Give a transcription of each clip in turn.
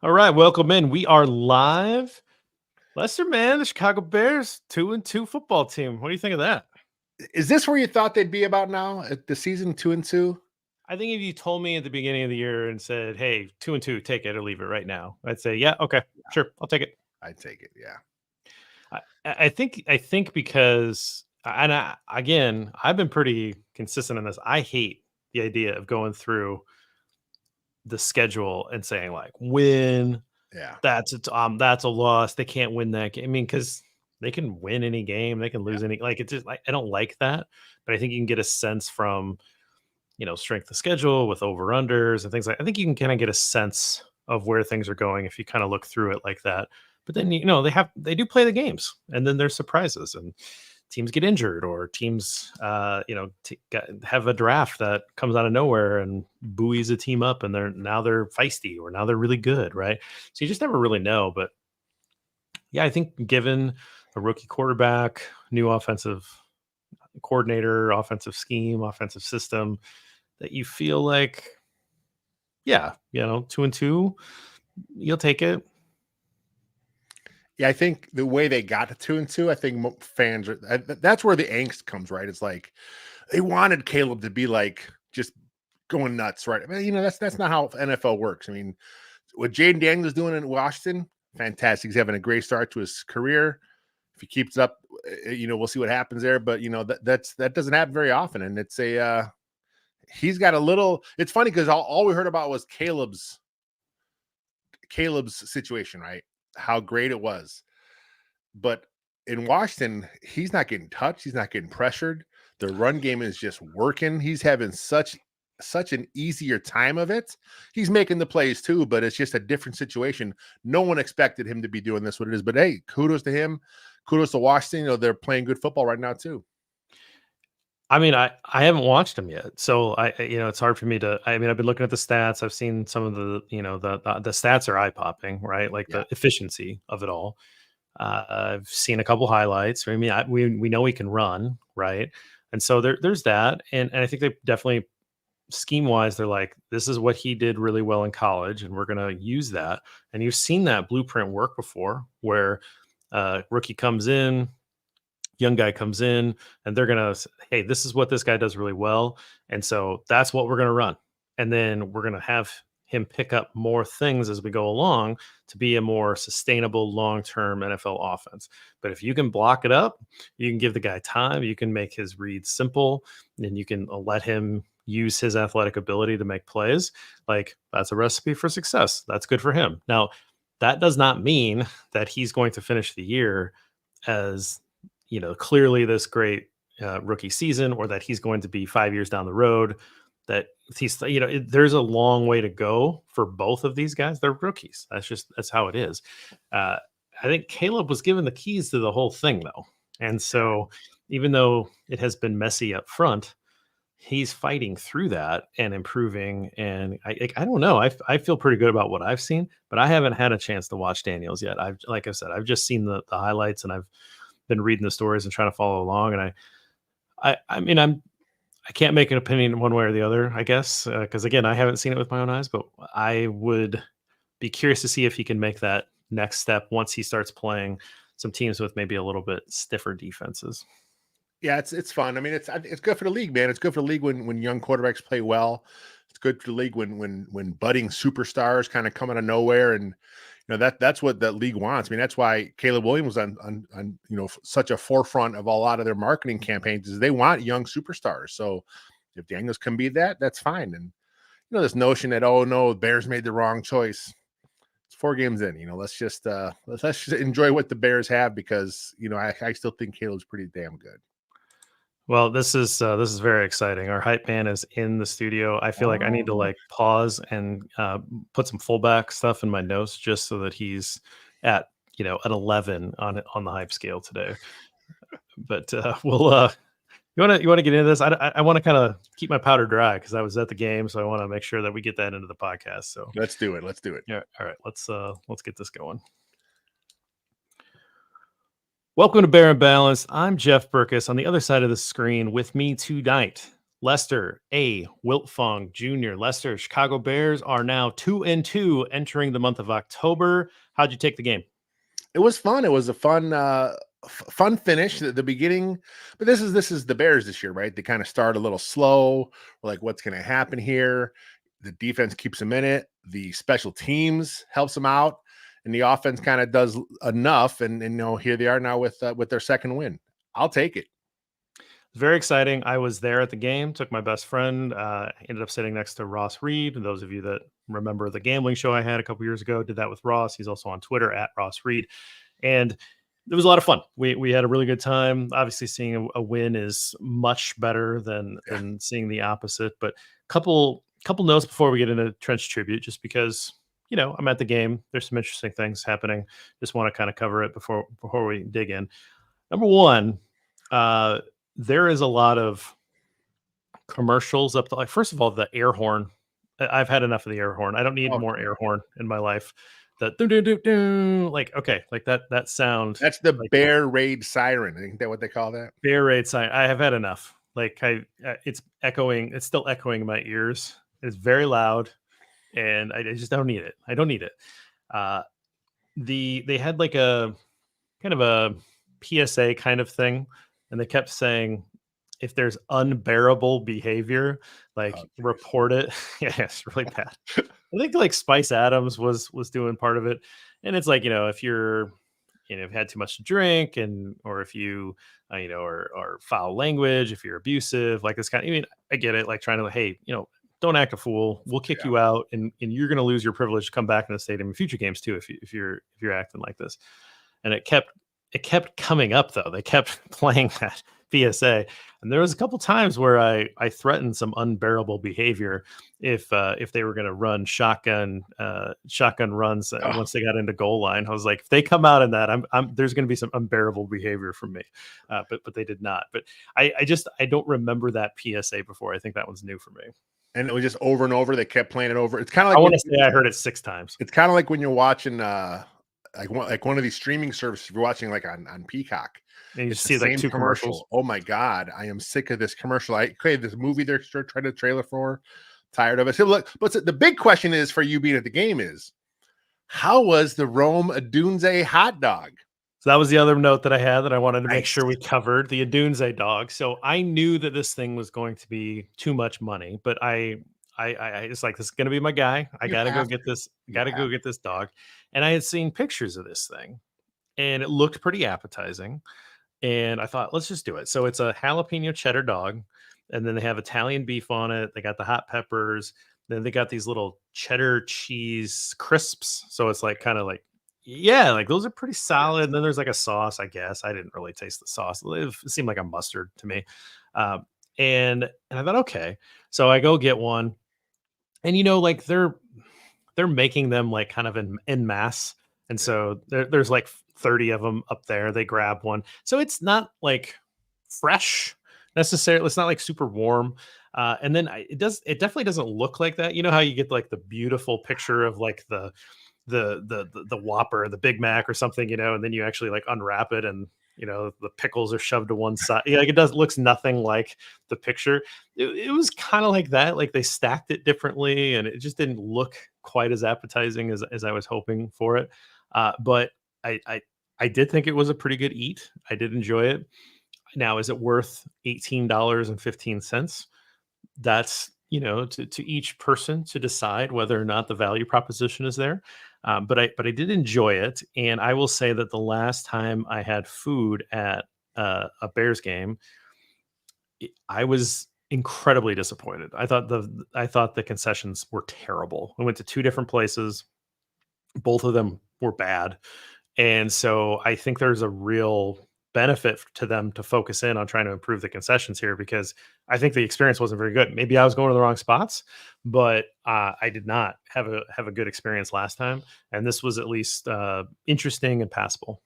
All right, welcome in. We are live. Lester, man, the Chicago Bears 2-2 football team. What do you think of that? Is this where you thought they'd be about now at the season 2-2? I think if you told me at the beginning of the year and said, "Hey, 2-2, take it or leave it right now," I'd say, "Yeah, okay, sure, I'll take it." I'd take it. Yeah. I think because, and again, I've been pretty consistent in this. I hate the idea of going through the schedule and saying like, win, Yeah. that's a loss. They can't win that game. I mean, because they can win any game, they can lose any. Like it's just like I don't like that, but I think you can get a sense from strength of schedule with over unders and things like. I think you can kind of get a sense of where things are going if you kind of look through it like that. But then they do play the games, and then there's surprises and teams get injured or teams have a draft that comes out of nowhere and buoys a team up and they're feisty or now they're really good, right? So you just never really know. But yeah, I think given a rookie quarterback, new offensive coordinator, offensive scheme, offensive system, that you feel like, yeah, 2-2, you'll take it. Yeah. I think the way they got to 2-2, I think fans are that's where the angst comes, right? It's like they wanted Caleb to be like just going nuts, right? I mean, that's not how NFL works. I mean, what Jaden Daniels is doing in Washington, fantastic. He's having a great start to his career. If he keeps up, we'll see what happens there. But that doesn't happen very often, and it's he's got a little. It's funny because all we heard about was Caleb's situation, right? How great it was, but in Washington, he's not getting touched. He's not getting pressured. The run game is just working. He's having such an easier time of it. He's making the plays too, but it's just a different situation. No one expected him to be doing this, what it is. But hey, kudos to him. Kudos to Washington. They're playing good football right now too. I mean, I haven't watched them yet, so it's hard for me to. I mean, I've been looking at the stats. I've seen some of the stats are eye popping, right? Like Yeah. the efficiency of it all. I've seen a couple highlights. I mean, we know he can run, right? And so there's that, and I think they definitely scheme wise, they're like, this is what he did really well in college, and we're gonna use that. And you've seen that blueprint work before, where rookie comes in, young guy comes in, and they're gonna hey, this is what this guy does really well, and so that's what we're gonna run, and then we're gonna have him pick up more things as we go along to be a more sustainable long-term NFL offense. But if you can block it up, you can give the guy time, you can make his reads simple, and you can let him use his athletic ability to make plays. Like that's a recipe for success. That's good for him. Now, that does not mean that he's going to finish the year as clearly this great rookie season, or that he's going to be 5 years down the road. That he's, there's a long way to go for both of these guys. They're rookies. That's how it is. I think Caleb was given the keys to the whole thing, though, and so even though it has been messy up front, he's fighting through that and improving. And I don't know. I feel pretty good about what I've seen, but I haven't had a chance to watch Daniels yet. Like I said, I've just seen the highlights and I've been reading the stories and trying to follow along. And I mean, I can't make an opinion one way or the other, I guess, because again, I haven't seen it with my own eyes, but I would be curious to see if he can make that next step once he starts playing some teams with maybe a little bit stiffer defenses. Yeah, it's fun. I mean, it's good for the league, man. It's good for the league when young quarterbacks play well. It's good for the league when budding superstars kind of come out of nowhere, and that's what that league wants. I mean, that's why Caleb Williams on such a forefront of a lot of their marketing campaigns is they want young superstars. So if Daniels can be that, that's fine. And this notion that, oh no, the Bears made the wrong choice. It's 4 games in. Let's just enjoy what the Bears have, because I still think Caleb's pretty damn good. Well, this is very exciting. Our hype man is in the studio. I feel like I need to Oh. pause and put some fullback stuff in my notes just so that he's at an 11 on the hype scale today. But we'll you want to get into this? I want to kind of keep my powder dry because I was at the game, so I want to make sure that we get that into the podcast. So Let's do it. Let's do it. yeah, all right, let's get this going. Welcome to Bear and Balance. I'm Jeff Burkus. On the other side of the screen with me tonight, Lester A. Wiltfong Jr. Lester, Chicago Bears are now 2-2 entering the month of October. How'd you take the game? It was fun. It was a fun fun finish at the beginning. But this is the Bears this year, right? They kind of start a little slow. We're like, what's going to happen here? The defense keeps them in it. The special teams helps them out, and the offense kind of does enough. And here they are now with their second win. I'll take it. Very exciting. I was there at the game, took my best friend, ended up sitting next to Ross Reed. And those of you that remember the gambling show I had a couple years ago, did that with Ross. He's also on Twitter at Ross Reed. And it was a lot of fun. We had a really good time. Obviously, seeing a win is much better than seeing the opposite. But couple notes before we get into Trench tribute, just because I'm at the game. There's some interesting things happening. Just want to kind of cover it before we dig in. Number one, there is a lot of commercials up like, first of all, the air horn. I've had enough of the air horn. I don't need more air horn in my life. The do do do do, like, okay, like that sound. That's the like, bear raid siren. I think that what they call that. bear raid sign. I have had enough. Like it's echoing. It's still echoing in my ears. It's very loud, and I just don't need it. I don't need it. Uh, they had like a kind of a PSA kind of thing, and they kept saying, if there's unbearable behavior, like report it. Yeah, it's really bad. I think like Spice Adams was doing part of it, and it's like, if you're have had too much to drink, and or if you or foul language, if you're abusive, like this kind of, I mean, I get it, like trying to, hey, don't act a fool, we'll kick you out, and you're going to lose your privilege to come back in the stadium in future games too, if you're acting like this. And it kept coming up, though. They kept playing that PSA, and there was a couple times where I threatened some unbearable behavior if they were going to run shotgun runs once they got into goal line. I was like, if they come out in that, there's going to be some unbearable behavior from me, but they did not. But I don't remember that PSA before. I think that one's new for me. And it was just over and over. They kept playing it over. It's kind of like, I want to say I heard it 6 times. It's kind of like when you're watching like one of these streaming services. If you're watching like on Peacock, and you it's see the like same 2 commercials. Oh my God, I am sick of this commercial. This movie they're trying to trailer for. Tired of it. So look, but the big question is for you being at the game is, how was the Rome Adunze hot dog? So that was the other note that I had that I wanted to make sure we covered, the Adunze dog. So I knew that this thing was going to be too much money, but I it's like, this is going to be my guy. I got to go get this. Got to go get this dog. And I had seen pictures of this thing, and it looked pretty appetizing. And I thought, let's just do it. So it's a jalapeno cheddar dog, and then they have Italian beef on it. They got the hot peppers. Then they got these little cheddar cheese crisps. So it's like kind of like, yeah, like those are pretty solid. And then there's like a sauce, I guess. I didn't really taste the sauce. It seemed like a mustard to me. And I thought, okay. So I go get one. And like they're making them like kind of in mass. And so there's like 30 of them up there. They grab one. So it's not like fresh necessarily. It's not like super warm. And then it definitely doesn't look like that. You know how you get like the beautiful picture of like the Whopper, the Big Mac or something, and then you actually like unwrap it, and the pickles are shoved to one side. Yeah, like it looks nothing like the picture. It was kind of like that. Like they stacked it differently, and it just didn't look quite as appetizing as I was hoping for it. But I did think it was a pretty good eat. I did enjoy it. Now, is it worth $18.15? That's to each person to decide whether or not the value proposition is there. But I did enjoy it, and I will say that the last time I had food at a Bears game, I was incredibly disappointed. I thought the concessions were terrible. I went to 2 different places, both of them were bad, and so I think there's a real benefit to them to focus in on trying to improve the concessions here, because I think the experience wasn't very good. Maybe I was going to the wrong spots, but I did not have a good experience last time, and this was at least interesting and passable.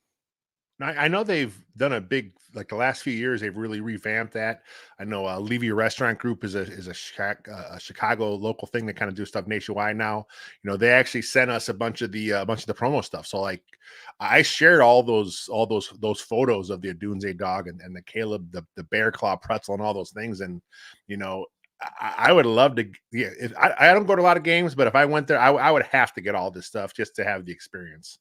I know they've done a big, like the last few years, they've really revamped that. I know Levy Restaurant Group is a Chicago local thing that kind of do stuff nationwide now. They actually sent us a bunch of the promo stuff. So like, I shared all those photos of the Adunze dog and the Caleb the bear claw pretzel and all those things. And you know, I would love to. Yeah, I don't go to a lot of games, but if I went there, I would have to get all this stuff just to have the experience.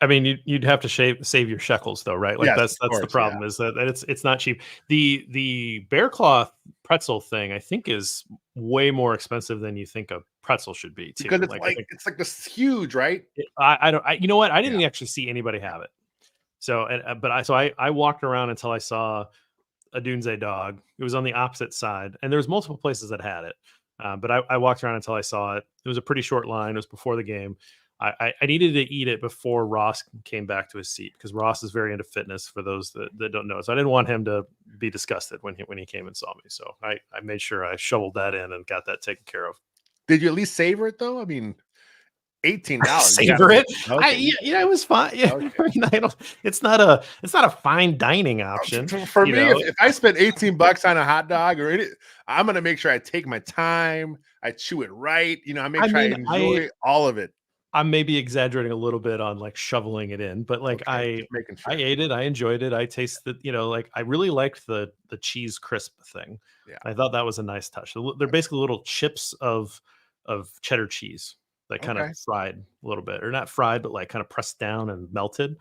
I mean, you'd have to save your shekels though, right? Like Yes, that's the of course, yeah. problem is that it's not cheap. The bear claw pretzel thing, I think, is way more expensive than you think a pretzel should be Because too. Like I think it's like this huge, right? I don't you know what? I Yeah. didn't actually see anybody have it. So and but I walked around until I saw a Dunze dog. It was on the opposite side, and there's multiple places that had it. But I walked around until I saw it. It was a pretty short line. It was before the game. I needed to eat it before Ross came back to his seat because Ross is very into fitness. For those that don't know, so I didn't want him to be disgusted when he came and saw me. So I made sure I shoveled that in and got that taken care of. Did you at least savor it though? I mean, $18. You got Savor it. okay. Yeah, it was fine. Yeah, Okay. I mean, I don't. It's not a fine dining option. For You me, know, if I spend $18 on a hot dog I'm gonna make sure I take my time. I chew it right. I make I sure I mean, enjoy all of it. I'm maybe exaggerating a little bit on like shoveling it in, but like Okay, just making I sure. ate it, I enjoyed it, I tasted, like I really liked the cheese crisp thing. Yeah. I thought that was a nice touch. They're basically little chips of cheddar cheese that kind of Okay. fried a little bit, or not fried, but like kind of pressed down and melted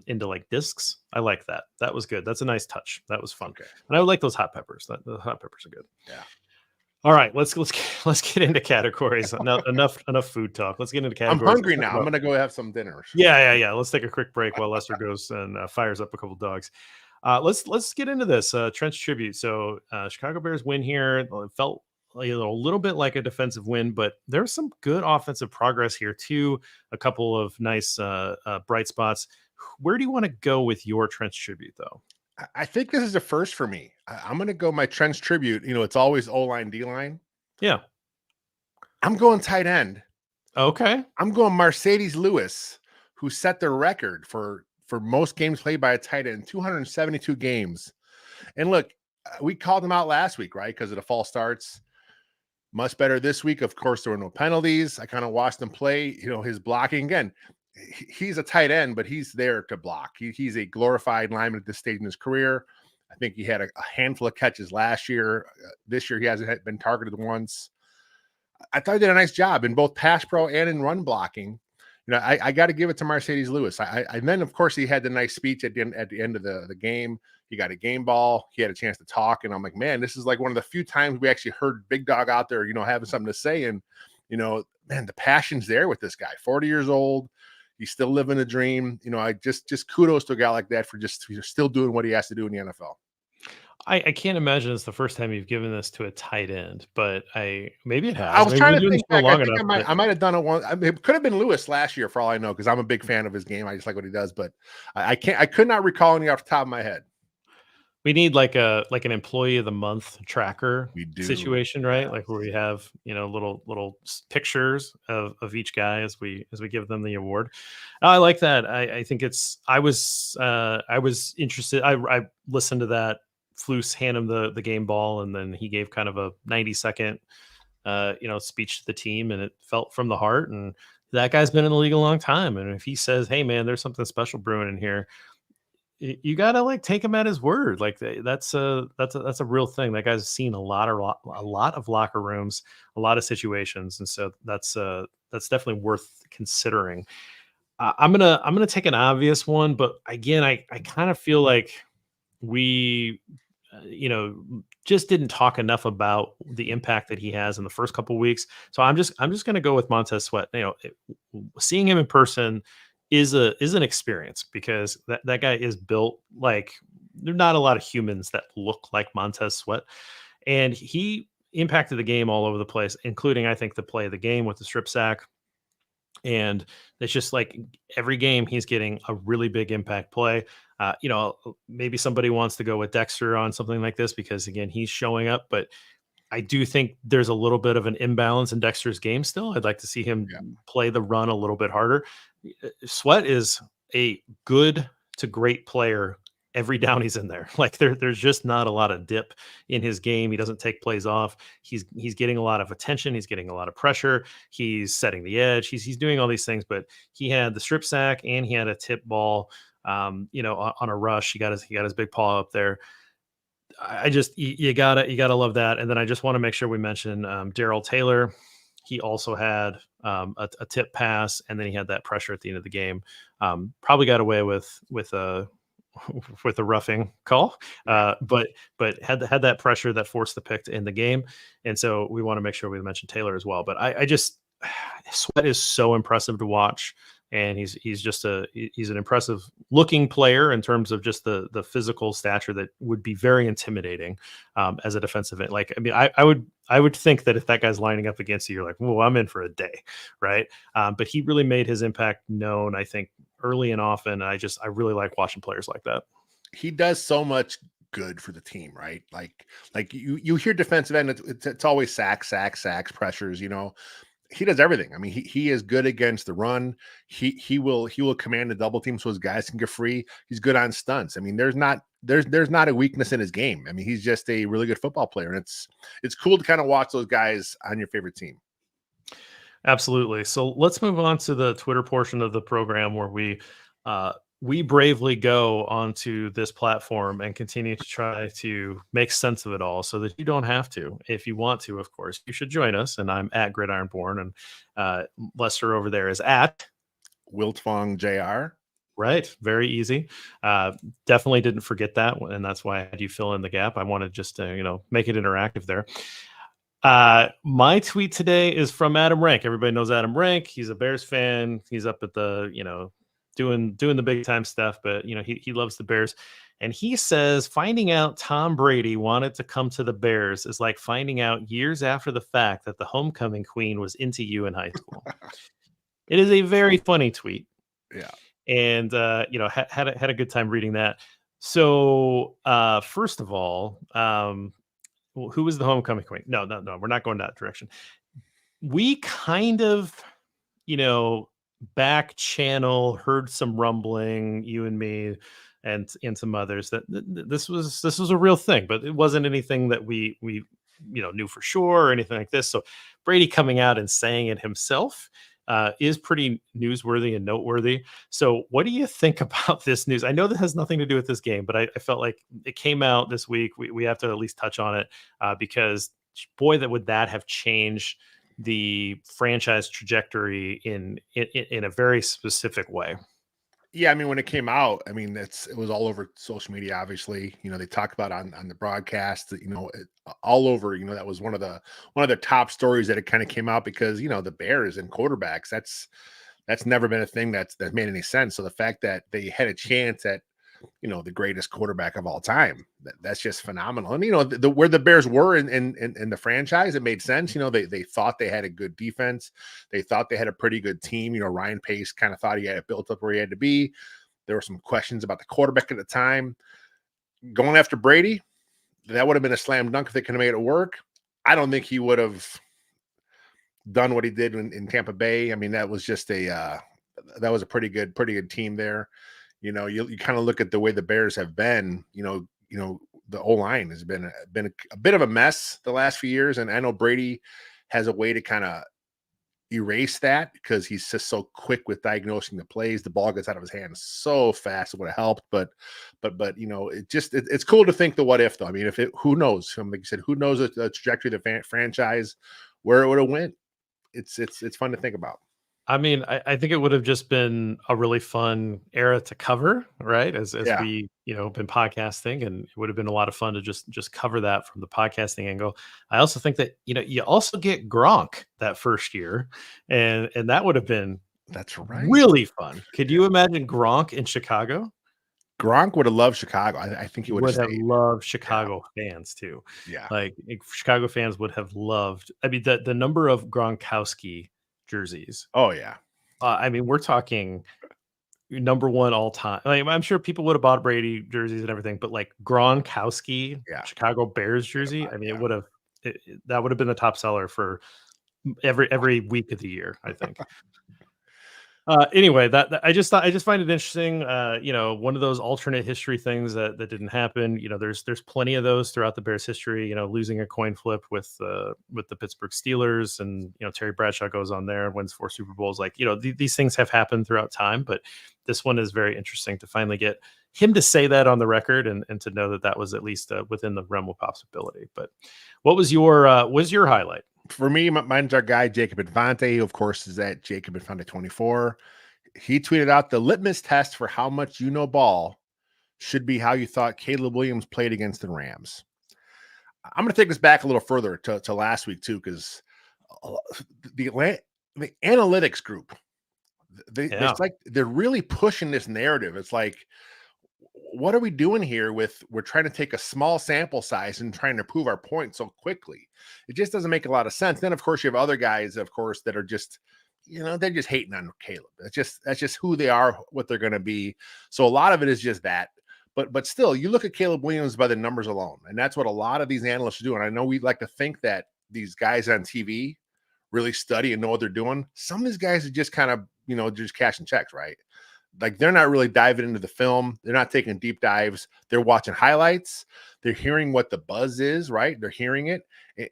into like discs. I like that. That was good. That's a nice touch. That was fun, Okay. and I would like those hot peppers. The hot peppers are good. Yeah. All right, let's get into categories. Enough food talk. Let's get into I'm categories. Let's hungry talk now. I'm about gonna go have some dinner. yeah. Let's take a quick break while Lester goes and fires up a couple dogs. Let's get into this Trent's tribute. So Chicago Bears win here. It felt a little bit like a defensive win, but there's some good offensive progress here too. A couple of nice bright spots. Where do you want to go with your Trent's tribute though? I think this is a first for me. I'm gonna go my Trent's tribute. It's always O line, D line. Yeah. I'm going tight end. Okay. I'm going Mercedes Lewis, who set the record for most games played by a tight end, 272 games. And look, we called him out last week, right? Because of the false starts. Much better this week. Of course, there were no penalties. I kind of watched him play. His blocking again. He's a tight end, but he's there to block. He's a glorified lineman at this stage in his career. I think he had a handful of catches last year. This year, he hasn't been targeted once. I thought he did a nice job in both pass pro and in run blocking. I got to give it to Mercedes Lewis. And then, of course, he had the nice speech at the end of the game. He got a game ball. He had a chance to talk. And I'm like, man, this is like one of the few times we actually heard Big Dog out there, having something to say. And, man, the passion's there with this guy, 40 years old. He's still living a dream. I just kudos to a guy like that for just still doing what he has to do in the NFL. I can't imagine it's the first time you've given this to a tight end, but maybe it I has. was Maybe trying you've to been doing think this for back. I long think enough that I might have done it once. I mean, it could have been Lewis last year for all I know, because I'm a big fan of his game. I just like what he does, but I could not recall any off the top of my head. we need like an employee of the month tracker We do. situation, right? Like where Yes. we have, little pictures of each guy as we give them the award. I like that. I think I was interested. I listened to that. Flus hand him the game ball, and then he gave kind of a 90-second speech to the team, and it felt from the heart. And that guy's been in the league a long time, and if he says, "Hey, man, there's something special brewing in here," you gotta like take him at his word. Like that's a real thing. That guy's seen a lot of locker rooms, a lot of situations, and so that's definitely worth considering. I'm gonna take an obvious one, but again, I kind of feel like we just didn't talk enough about the impact that he has in the first couple weeks. So I'm just going to go with Montez Sweat. Seeing him in person is an experience because that guy is built like there's not a lot of humans that look like Montez Sweat, and he impacted the game all over the place, including I think the play of the game with the strip sack. And it's just like every game he's getting a really big impact play. Maybe somebody wants to go with Dexter on something like this because again, he's showing up, but I do think there's a little bit of an imbalance in Dexter's game still. I'd like to see him Yeah. play the run a little bit harder. Sweat is a good to great player every down he's in there. Like there's just not a lot of dip in his game. He doesn't take plays off. He's getting a lot of attention. He's getting a lot of pressure. He's setting the edge. He's doing all these things. But he had the strip sack and he had a tip ball. On a rush, he got his big paw up there. I just you gotta love that. And then I just want to make sure we mention Daryl Taylor. He also had a tip pass, and then he had that pressure at the end of the game. Probably got away with a with a roughing call, Yeah. but had that pressure that forced the pick to end the game. And so we want to make sure we mention Taylor as well. But I just Sweat is so impressive to watch, and he's an impressive looking player in terms of just the physical stature that would be very intimidating as a defensive end. Like, I mean, I would think that if that guy's lining up against you, you're like, "Whoa, I'm in for a day," right? But he really made his impact known, I think, early and often. I really like watching players like that. He does so much good for the team, right? Like you hear defensive end, it's always sacks, pressures, he does everything. I mean, he is good against the run. He will command the double team so his guys can get free. He's good on stunts. I mean, there's not a weakness in his game. I mean, he's just a really good football player, and it's cool to kind of watch those guys on your favorite team. Absolutely. So let's move on to the Twitter portion of the program where we bravely go onto this platform and continue to try to make sense of it all so that you don't have to. If you want to, of course, you should join us. And I'm at Gridironborn, and Lester over there is at Wiltfong Jr. right. Very easy. Definitely didn't forget that, and that's why I had you fill in the gap. I wanted just to make it interactive there. My tweet today is from Adam Rank. Everybody knows Adam Rank. He's a Bears fan. He's up at the, doing the big time stuff, but he loves the Bears. And he says finding out Tom Brady wanted to come to the Bears is like finding out years after the fact that the homecoming queen was into you in high school. It is a very funny tweet. Yeah. And had a good time reading that. So first of all, who was the homecoming queen? No, we're not going that direction. We kind of, back channel heard some rumbling, you and me, and some others that this was a real thing, but it wasn't anything that we knew for sure or anything like this. So Brady coming out and saying it himself is pretty newsworthy and noteworthy. So, what do you think about this news? I know that has nothing to do with this game, but I felt like it came out this week. We have to at least touch on it because, boy, would that have changed the franchise trajectory in a very specific way. Yeah, I mean, when it came out, I mean, it was all over social media. Obviously, they talked about on the broadcast. All over. That was one of the top stories that it kind of came out because the Bears and quarterbacks. That's never been a thing that made any sense. So the fact that they had a chance at the greatest quarterback of all time, that's just phenomenal. And where the Bears were in the franchise, it made sense. They thought they had a good defense. They thought they had a pretty good team. Ryan Pace kind of thought he had it built up where he had to be. There were some questions about the quarterback at the time. Going after Brady, that would have been a slam dunk if they could have made it work. I don't think he would have done what he did in Tampa Bay. I mean, that was just that was a pretty good team there. You kind of look at the way the Bears have been. The O-line has been a bit of a mess the last few years, and I know Brady has a way to kind of erase that because he's just so quick with diagnosing the plays. The ball gets out of his hands so fast. It would have helped, but it's cool to think the what if though. I mean, who knows? Like you said, who knows the trajectory of the franchise where it would have went. It's fun to think about. I mean, I think it would have just been a really fun era to cover, right? As Yeah. we, been podcasting, and it would have been a lot of fun to just cover that from the podcasting angle. I also think that, you also get Gronk that first year, and that would have been That's right. really fun. Could you imagine Gronk in Chicago? Gronk would have loved Chicago. I think he would have Would have stayed. loved Yeah. Chicago fans too. Yeah. Like Chicago fans would have loved. I mean, the number of Gronkowski jerseys. Oh yeah. I mean, we're talking number one all time. Like, I'm sure people would have bought Brady jerseys and everything, but like Gronkowski, Yeah. Chicago Bears jersey. I mean, Yeah. it would have that would have been the top seller for every week of the year, I think. Anyway, I just thought I just find it interesting. One of those alternate history things that didn't happen. There's plenty of those throughout the Bears history. Losing a coin flip with the Pittsburgh Steelers, and Terry Bradshaw goes on there and wins 4 Super Bowls. Like these things have happened throughout time, but this one is very interesting to finally get him to say that on the record, and to know that was at least within the realm of possibility. But what was your highlight? For me, mine's our guy, Jacob Infante, who, of course, is at Jacob Infante 24. He tweeted out the litmus test for how much you know ball should be how you thought Caleb Williams played against the Rams. I'm going to take this back a little further to last week, too, because the analytics group, it's like they're really pushing this narrative. It's like, what are we doing here we're trying to take a small sample size and trying to prove our point so quickly? It just doesn't make a lot of sense. Then, of course, you have other guys, of course, that are just, they're just hating on Caleb. That's just who they are, what they're going to be. So a lot of it is just that. But still, you look at Caleb Williams by the numbers alone, and that's what a lot of these analysts do. And I know we like to think that these guys on TV really study and know what they're doing. Some of these guys are just kind of, just cashing checks, right? Like, they're not really diving into the film. They're not taking deep dives. They're watching highlights. They're hearing what the buzz is, right? They're hearing it,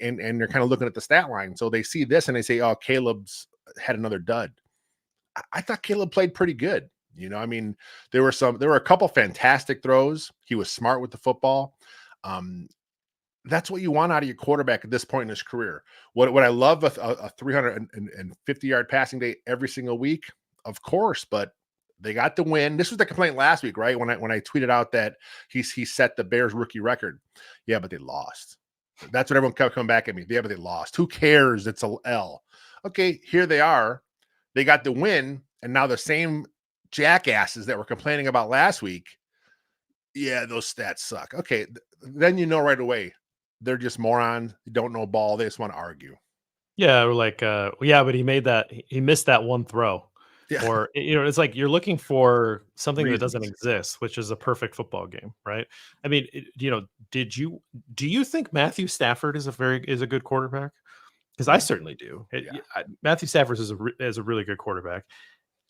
and they're kind of looking at the stat line. So they see this and they say, oh, Caleb's had another dud. I thought Caleb played pretty good. There were a couple fantastic throws. He was smart with the football. That's what you want out of your quarterback at this point in his career. What I love, a 350-yard passing day every single week, of course, but they got the win. This was the complaint last week, right? When I tweeted out that he set the Bears rookie record. Yeah, but they lost. That's what everyone kept coming back at me. Yeah, but they lost. Who cares? It's a L. Okay, here they are. They got the win, and now the same jackasses that were complaining about last week, yeah, those stats suck. Okay, then right away they're just morons. They don't know ball. They just want to argue. Yeah, we're like, but he missed that one throw. Yeah. Or, it's like you're looking for something that doesn't exist, which is a perfect football game, right? I mean, do you think Matthew Stafford is a good quarterback? Because I certainly do. Matthew Stafford is a really good quarterback.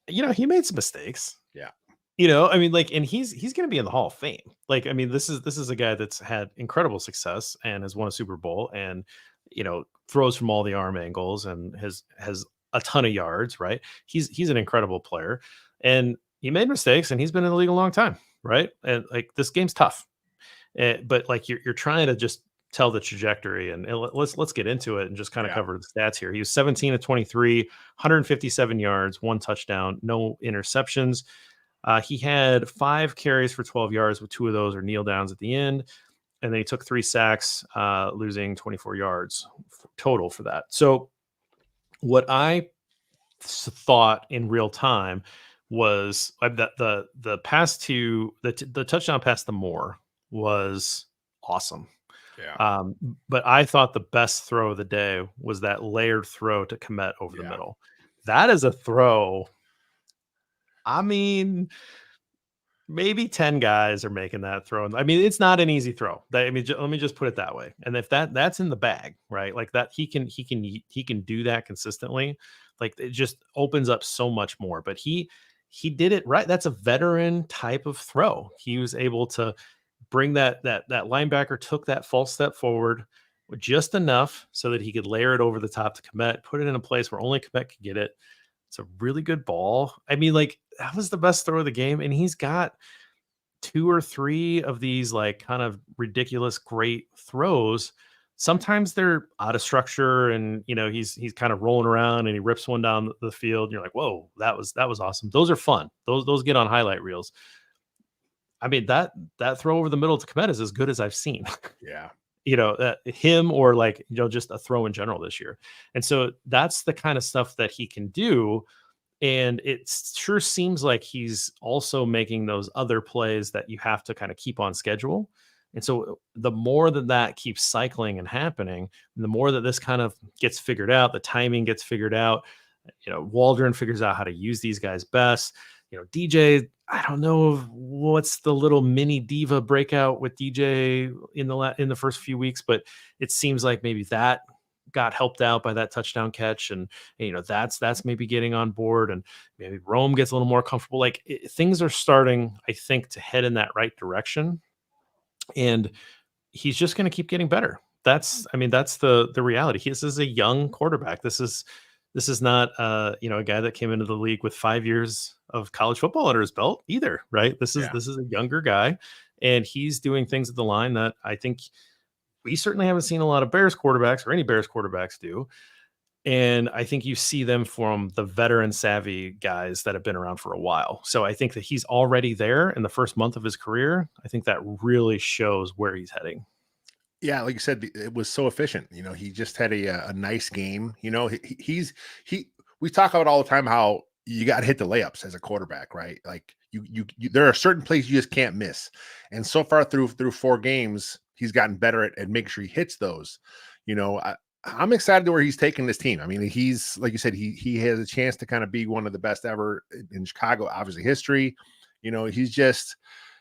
He made some mistakes. Yeah. I mean, like, and he's going to be in the Hall of Fame. Like, I mean, this is a guy that's had incredible success and has won a Super Bowl, and throws from all the arm angles, and has a ton of yards, right? He's an incredible player, and he made mistakes, and he's been in the league a long time, right? And like, this game's tough, but like, you're trying to just tell the trajectory, and let's get into it and just kind of cover the stats here. He was 17 of 23, 157 yards, 1 touchdown, no interceptions. He had 5 carries for 12 yards, with 2 of those are kneel downs at the end. And then he took 3 sacks, losing 24 yards total for that. So what I thought in real time was that the pass to the touchdown pass to Moore was awesome. Yeah. But I thought the best throw of the day was that layered throw to Kmet over the middle. That is a throw. I mean, maybe 10 guys are making that throw. I mean, it's not an easy throw. Let me just put it that way. And if that's in the bag, right? Like that, he can do that consistently. Like, it just opens up so much more. But he did it right. That's a veteran type of throw. He was able to bring that linebacker, took that false step forward with just enough so that he could layer it over the top to Kmet, put it in a place where only Kmet could get it. It's a really good ball. I mean, like, that was the best throw of the game. And he's got 2 or 3 of these, like, kind of ridiculous, great throws. Sometimes they're out of structure, and, he's kind of rolling around and he rips one down the field. And you're like, whoa, that was awesome. Those are fun. Those get on highlight reels. I mean, that throw over the middle to Kmet is as good as I've seen. Yeah. Him, or like, just a throw in general this year. And so that's the kind of stuff that he can do. And it sure seems like he's also making those other plays that you have to kind of keep on schedule. And so the more that keeps cycling and happening, the more that this kind of gets figured out, the timing gets figured out, Waldron figures out how to use these guys best. DJ, I don't know what's the little mini diva breakout with DJ in the first few weeks, but it seems like maybe that got helped out by that touchdown catch, and that's maybe getting on board, and maybe Rome gets a little more comfortable. Like things are starting, I think, to head in that right direction, and he's just going to keep getting better. That's the reality. This is a young quarterback. This is not a guy that came into the league with 5 years of college football under his belt either, right? This is Yeah. this is a younger guy, and he's doing things at the line that I think we certainly haven't seen a lot of Bears quarterbacks or any Bears quarterbacks do. And I think you see them from the veteran savvy guys that have been around for a while. So I think that he's already there in the first month of his career. I think that really shows where he's heading. Yeah, like you said, it was so efficient. He just had a nice game. He. We talk about all the time how you got to hit the layups as a quarterback, right? Like there are certain plays you just can't miss. And so far through 4 games, he's gotten better at making sure he hits those. I'm excited to where he's taking this team. I mean, he's like you said, he has a chance to kind of be one of the best ever in Chicago, obviously history.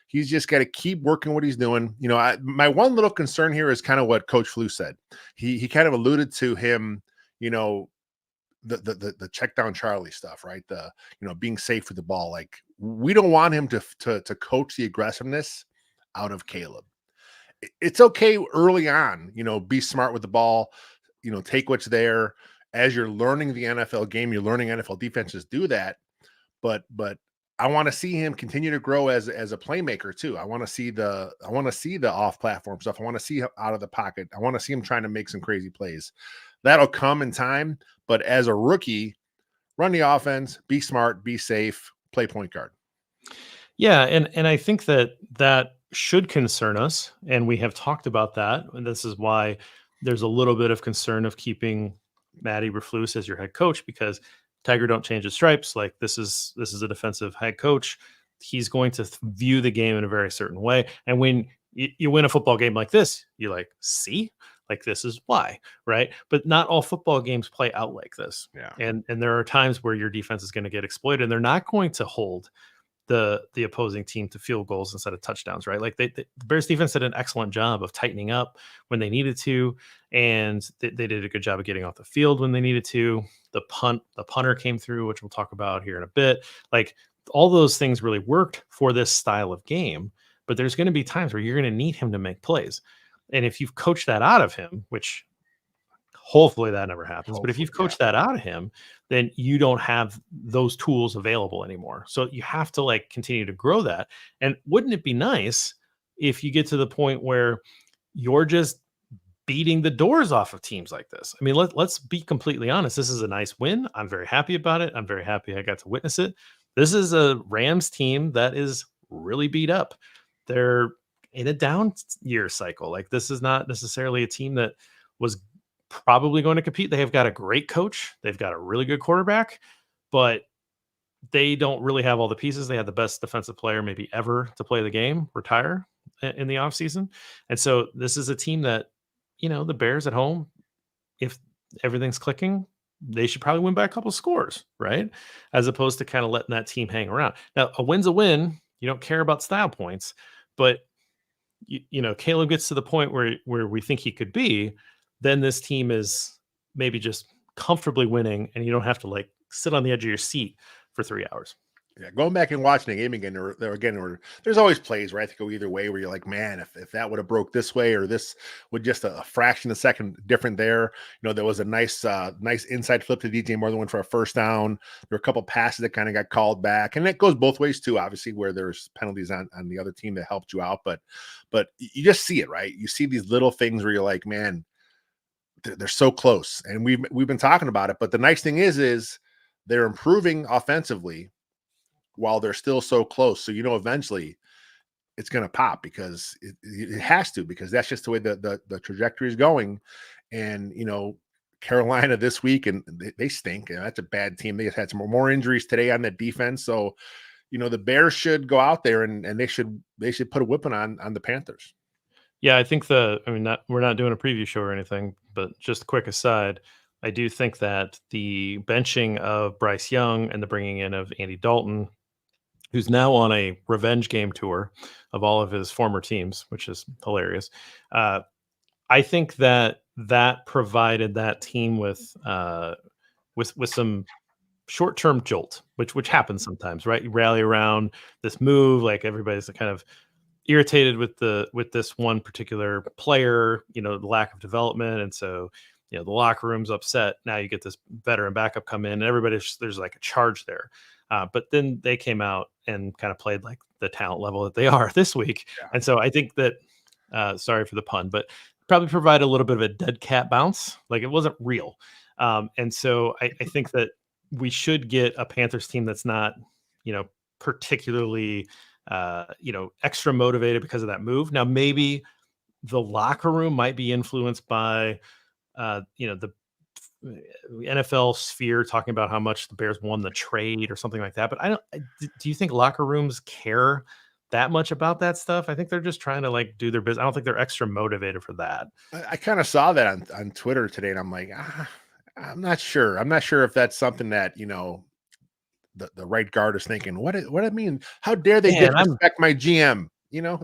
He's just got to keep working what he's doing. My one little concern here is kind of what Coach Flu said. He kind of alluded to him, the check down Charlie stuff, right? The being safe with the ball. Like we don't want him to coach the aggressiveness out of Caleb. It's okay early on, be smart with the ball, take what's there. As you're learning the NFL game, you're learning NFL defenses do that. But I want to see him continue to grow as a playmaker too. I want to see the off platform stuff. I want to see him out of the pocket. I want to see him trying to make some crazy plays. That'll come in time. But as a rookie, run the offense, be smart, be safe, play point guard. Yeah, and I think that should concern us, and we have talked about that, and this is why there's a little bit of concern of keeping Matty Eberflus as your head coach, because Tiger don't change his stripes. Like this is a defensive head coach. He's going to view the game in a very certain way, and when you win a football game like this, you like see like this is why, right? But not all football games play out like this, Yeah. and there are times where your defense is going to get exploited, and they're not going to hold the opposing team to field goals instead of touchdowns, right? Like the Bears defense did an excellent job of tightening up when they needed to, and they did a good job of getting off the field when they needed to. The punter came through, which we'll talk about here in a bit. Like all those things really worked for this style of game, but there's going to be times where you're going to need him to make plays. And if you've coached that out of him, which hopefully that never happens. But if Hopefully, you've yeah. coached that out of him, then you don't have those tools available anymore. So you have to like continue to grow that. And wouldn't it be nice if you get to the point where you're just beating the doors off of teams like this? I mean, let's be completely honest. This is a nice win. I'm very happy about it. I'm very happy I got to witness it. This is a Rams team that is really beat up. They're in a down year cycle. Like this is not necessarily a team that was probably going to compete. They have got a great coach. They've got a really good quarterback, but they don't really have all the pieces. They had the best defensive player maybe ever to play the game retire in the offseason. And so this is a team that, the Bears at home, if everything's clicking, they should probably win by a couple scores, right? As opposed to kind of letting that team hang around. Now, a win's a win. You don't care about style points, but Caleb gets to the point where we think he could be, then this team is maybe just comfortably winning, and you don't have to like sit on the edge of your seat for 3 hours. Yeah, going back and watching the game again, there's always plays, right, to go either way where you're like, man, if that would have broke this way or this would just a fraction of a second different there. There was a nice inside flip to DJ Moore that went for a first down. There were a couple passes that kind of got called back, and it goes both ways too, obviously, where there's penalties on the other team that helped you out. But you just see it, right? You see these little things where you're like, man, they're so close, and we've been talking about it. But the nice thing is they're improving offensively while they're still so close. So, eventually it's going to pop because it has to, because that's just the way the trajectory is going. And, Carolina this week, and they stink. That's a bad team. They just had some more injuries today on the defense. So, the Bears should go out there and they should put a whipping on the Panthers. Yeah, I think we're not doing a preview show or anything, but just a quick aside, I do think that the benching of Bryce Young and the bringing in of Andy Dalton, who's now on a revenge game tour of all of his former teams, which is hilarious. I think that that provided that team with some short-term jolt, which Yeah, happens sometimes, right? You rally around this move, like everybody's kind of irritated with this one particular player, the lack of development, and so the locker room's upset. Now you get this veteran backup come in, and there's like a charge there. But then they came out and kind of played like the talent level that they are this week, yeah. and so I think that sorry for the pun, but probably provide a little bit of a dead cat bounce. Like it wasn't real. And so I think that we should get a Panthers team that's not, particularly, extra motivated because of that move. Now, maybe the locker room might be influenced by, the NFL sphere talking about how much the Bears won the trade or something like that. But do you think locker rooms care that much about that stuff? I think they're just trying to like do their business. I don't think they're extra motivated for that. I kind of saw that on Twitter today, and I'm like, I'm not sure. I'm not sure if that's something that the right guard is thinking. What I mean? How dare they Man, disrespect my GM?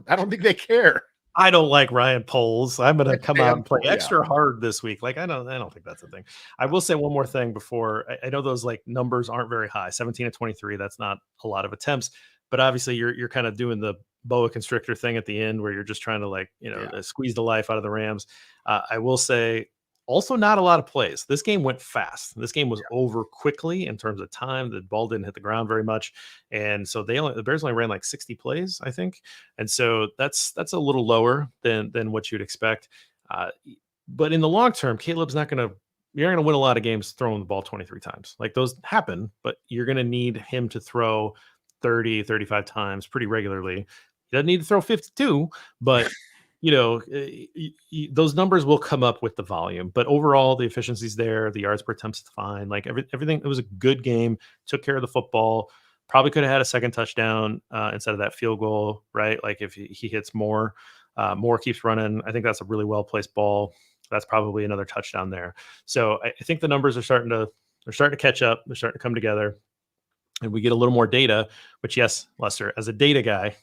I don't think they care. I don't like Ryan Poles. I'm gonna That's come out and play shameful. Yeah, extra hard this week. Like I don't think that's a thing. I will say one more thing before I know those like numbers aren't very high. 17 to 23. That's not a lot of attempts, but obviously you're kind of doing the boa constrictor thing at the end where you're just trying to like yeah, squeeze the life out of the Rams. I will say also not a lot of plays. This game went fast. This game was over quickly in terms of time. The ball didn't hit the ground very much, and so the Bears only ran like 60 plays, I think, and so that's a little lower than what you'd expect. Uh, but in the long term, Caleb's not going to. You're not going to win a lot of games throwing the ball 23 times. Like those happen, but you're going to need him to throw 30, 35 times pretty regularly. He doesn't need to throw 52, but those numbers will come up with the volume. But overall, the efficiency's there. The yards per attempt's fine. Like everything, it was a good game. Took care of the football. Probably could have had a second touchdown instead of that field goal, right? Like if he hits more, more keeps running. I think that's a really well placed ball. That's probably another touchdown there. So I think the numbers are starting to catch up. They're starting to come together, and we get a little more data. Which, yes, Lester, as a data guy,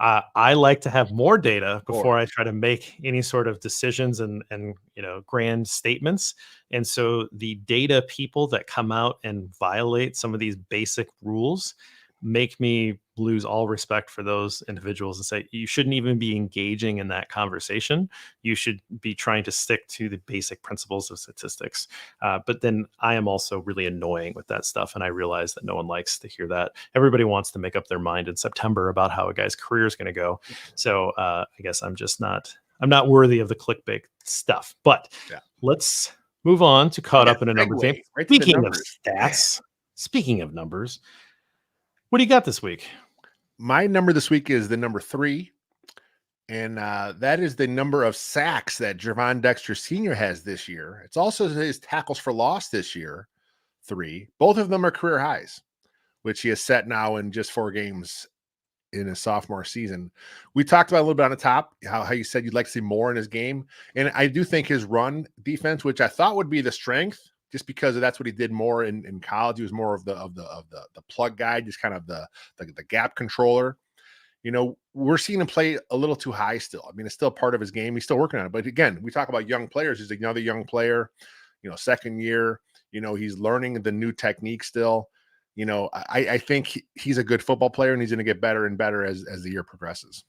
I like to have more data of before course. I try to make any sort of decisions and grand statements. And so the data people that come out and violate some of these basic rules make me lose all respect for those individuals and say you shouldn't even be engaging in that conversation. You should be trying to stick to the basic principles of statistics. But then I am also really annoying with that stuff, and I realize that no one likes to hear that. Everybody wants to make up their mind in September about how a guy's career is going to go. So I guess I'm just not. I'm not worthy of the clickbait stuff. But Yeah, let's move on to caught yeah. up in a numbers game. Segue right to the Speaking of numbers. Man, stats, speaking of numbers, what do you got this week? my number this week is the number 3. And that is the number of sacks that Jervon Dexter Sr. has this year. It's also his tackles for loss this year, 3. Both of them are career highs, which he has set now in just 4 games in his sophomore season. We talked about a little bit on the top, how you said you'd like to see more in his game. And I do think his run defense, which I thought would be the strength, just because that's what he did more in college. He was more of the plug guy, just kind of the gap controller. We're seeing him play a little too high still. I mean, it's still part of his game. He's still working on it. But again, we talk about young players. He's another young player, second year. He's learning the new technique still. I think he's a good football player, and he's going to get better and better as the year progresses.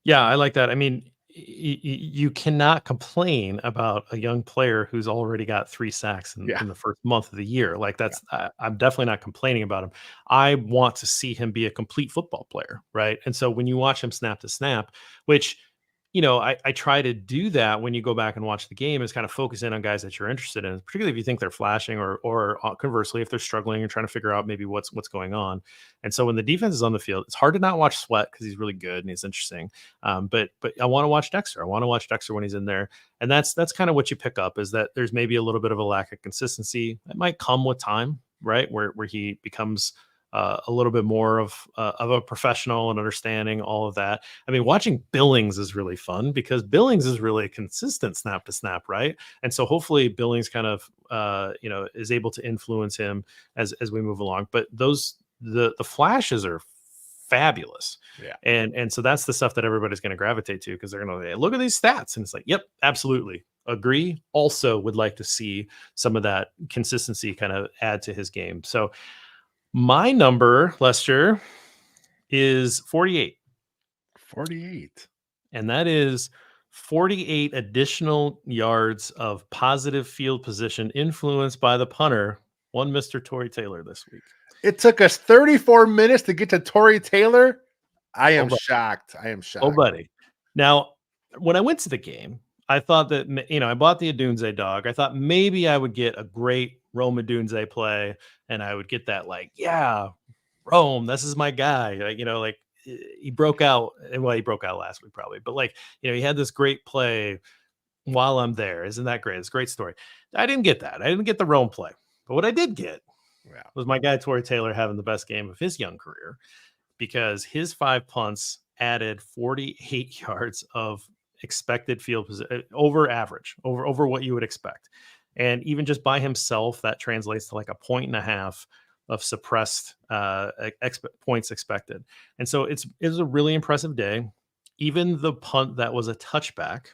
Yeah, I like that. I mean, you cannot complain about a young player who's already got 3 sacks Yeah. in the first month of the year. Like Yeah. I'm definitely not complaining about him. I want to see him be a complete football player, right? And so when you watch him snap to snap, which I try to do that when you go back and watch the game is kind of focus in on guys that you're interested in, particularly if you think they're flashing or conversely, if they're struggling and trying to figure out maybe what's going on. And so when the defense is on the field, it's hard to not watch Sweat because he's really good and he's interesting. But I want to watch Dexter. I want to watch Dexter when he's in there. And that's kind of what you pick up is that there's maybe a little bit of a lack of consistency. It might come with time, right? Where he becomes a little bit more of a professional and understanding all of that. I mean, watching Billings is really fun because Billings is really consistent snap to snap, right? And so hopefully Billings kind of is able to influence him as we move along. But the flashes are fabulous. Yeah. And so that's the stuff that everybody's going to gravitate to because they're going to look at these stats and it's like, yep, absolutely agree. Also, would like to see some of that consistency kind of add to his game. So my number, Lester, is 48, 48. and that is 48 additional yards of positive field position influenced by the punter, one Mr. Tory Taylor this week. It took us 34 minutes to get to Tory Taylor. I am Oh, shocked. I am oh, shocked. buddy. Now, when I went to the game, I thought that, I bought the Adunze dog. I thought maybe I would get a great Rome Adunze play and I would get that, like, yeah, Rome, this is my guy. Like, he broke out. Well, he broke out last week probably, but like, he had this great play while I'm there. Isn't that great? It's a great story. I didn't get that. I didn't get the Rome play. But what I did get Yeah. was my guy, Tory Taylor, having the best game of his young career because his 5 punts added 48 yards of expected field position over average, over what you would expect. And even just by himself, that translates to like a point and a half of suppressed points expected. And so it was a really impressive day. Even the punt that was a touchback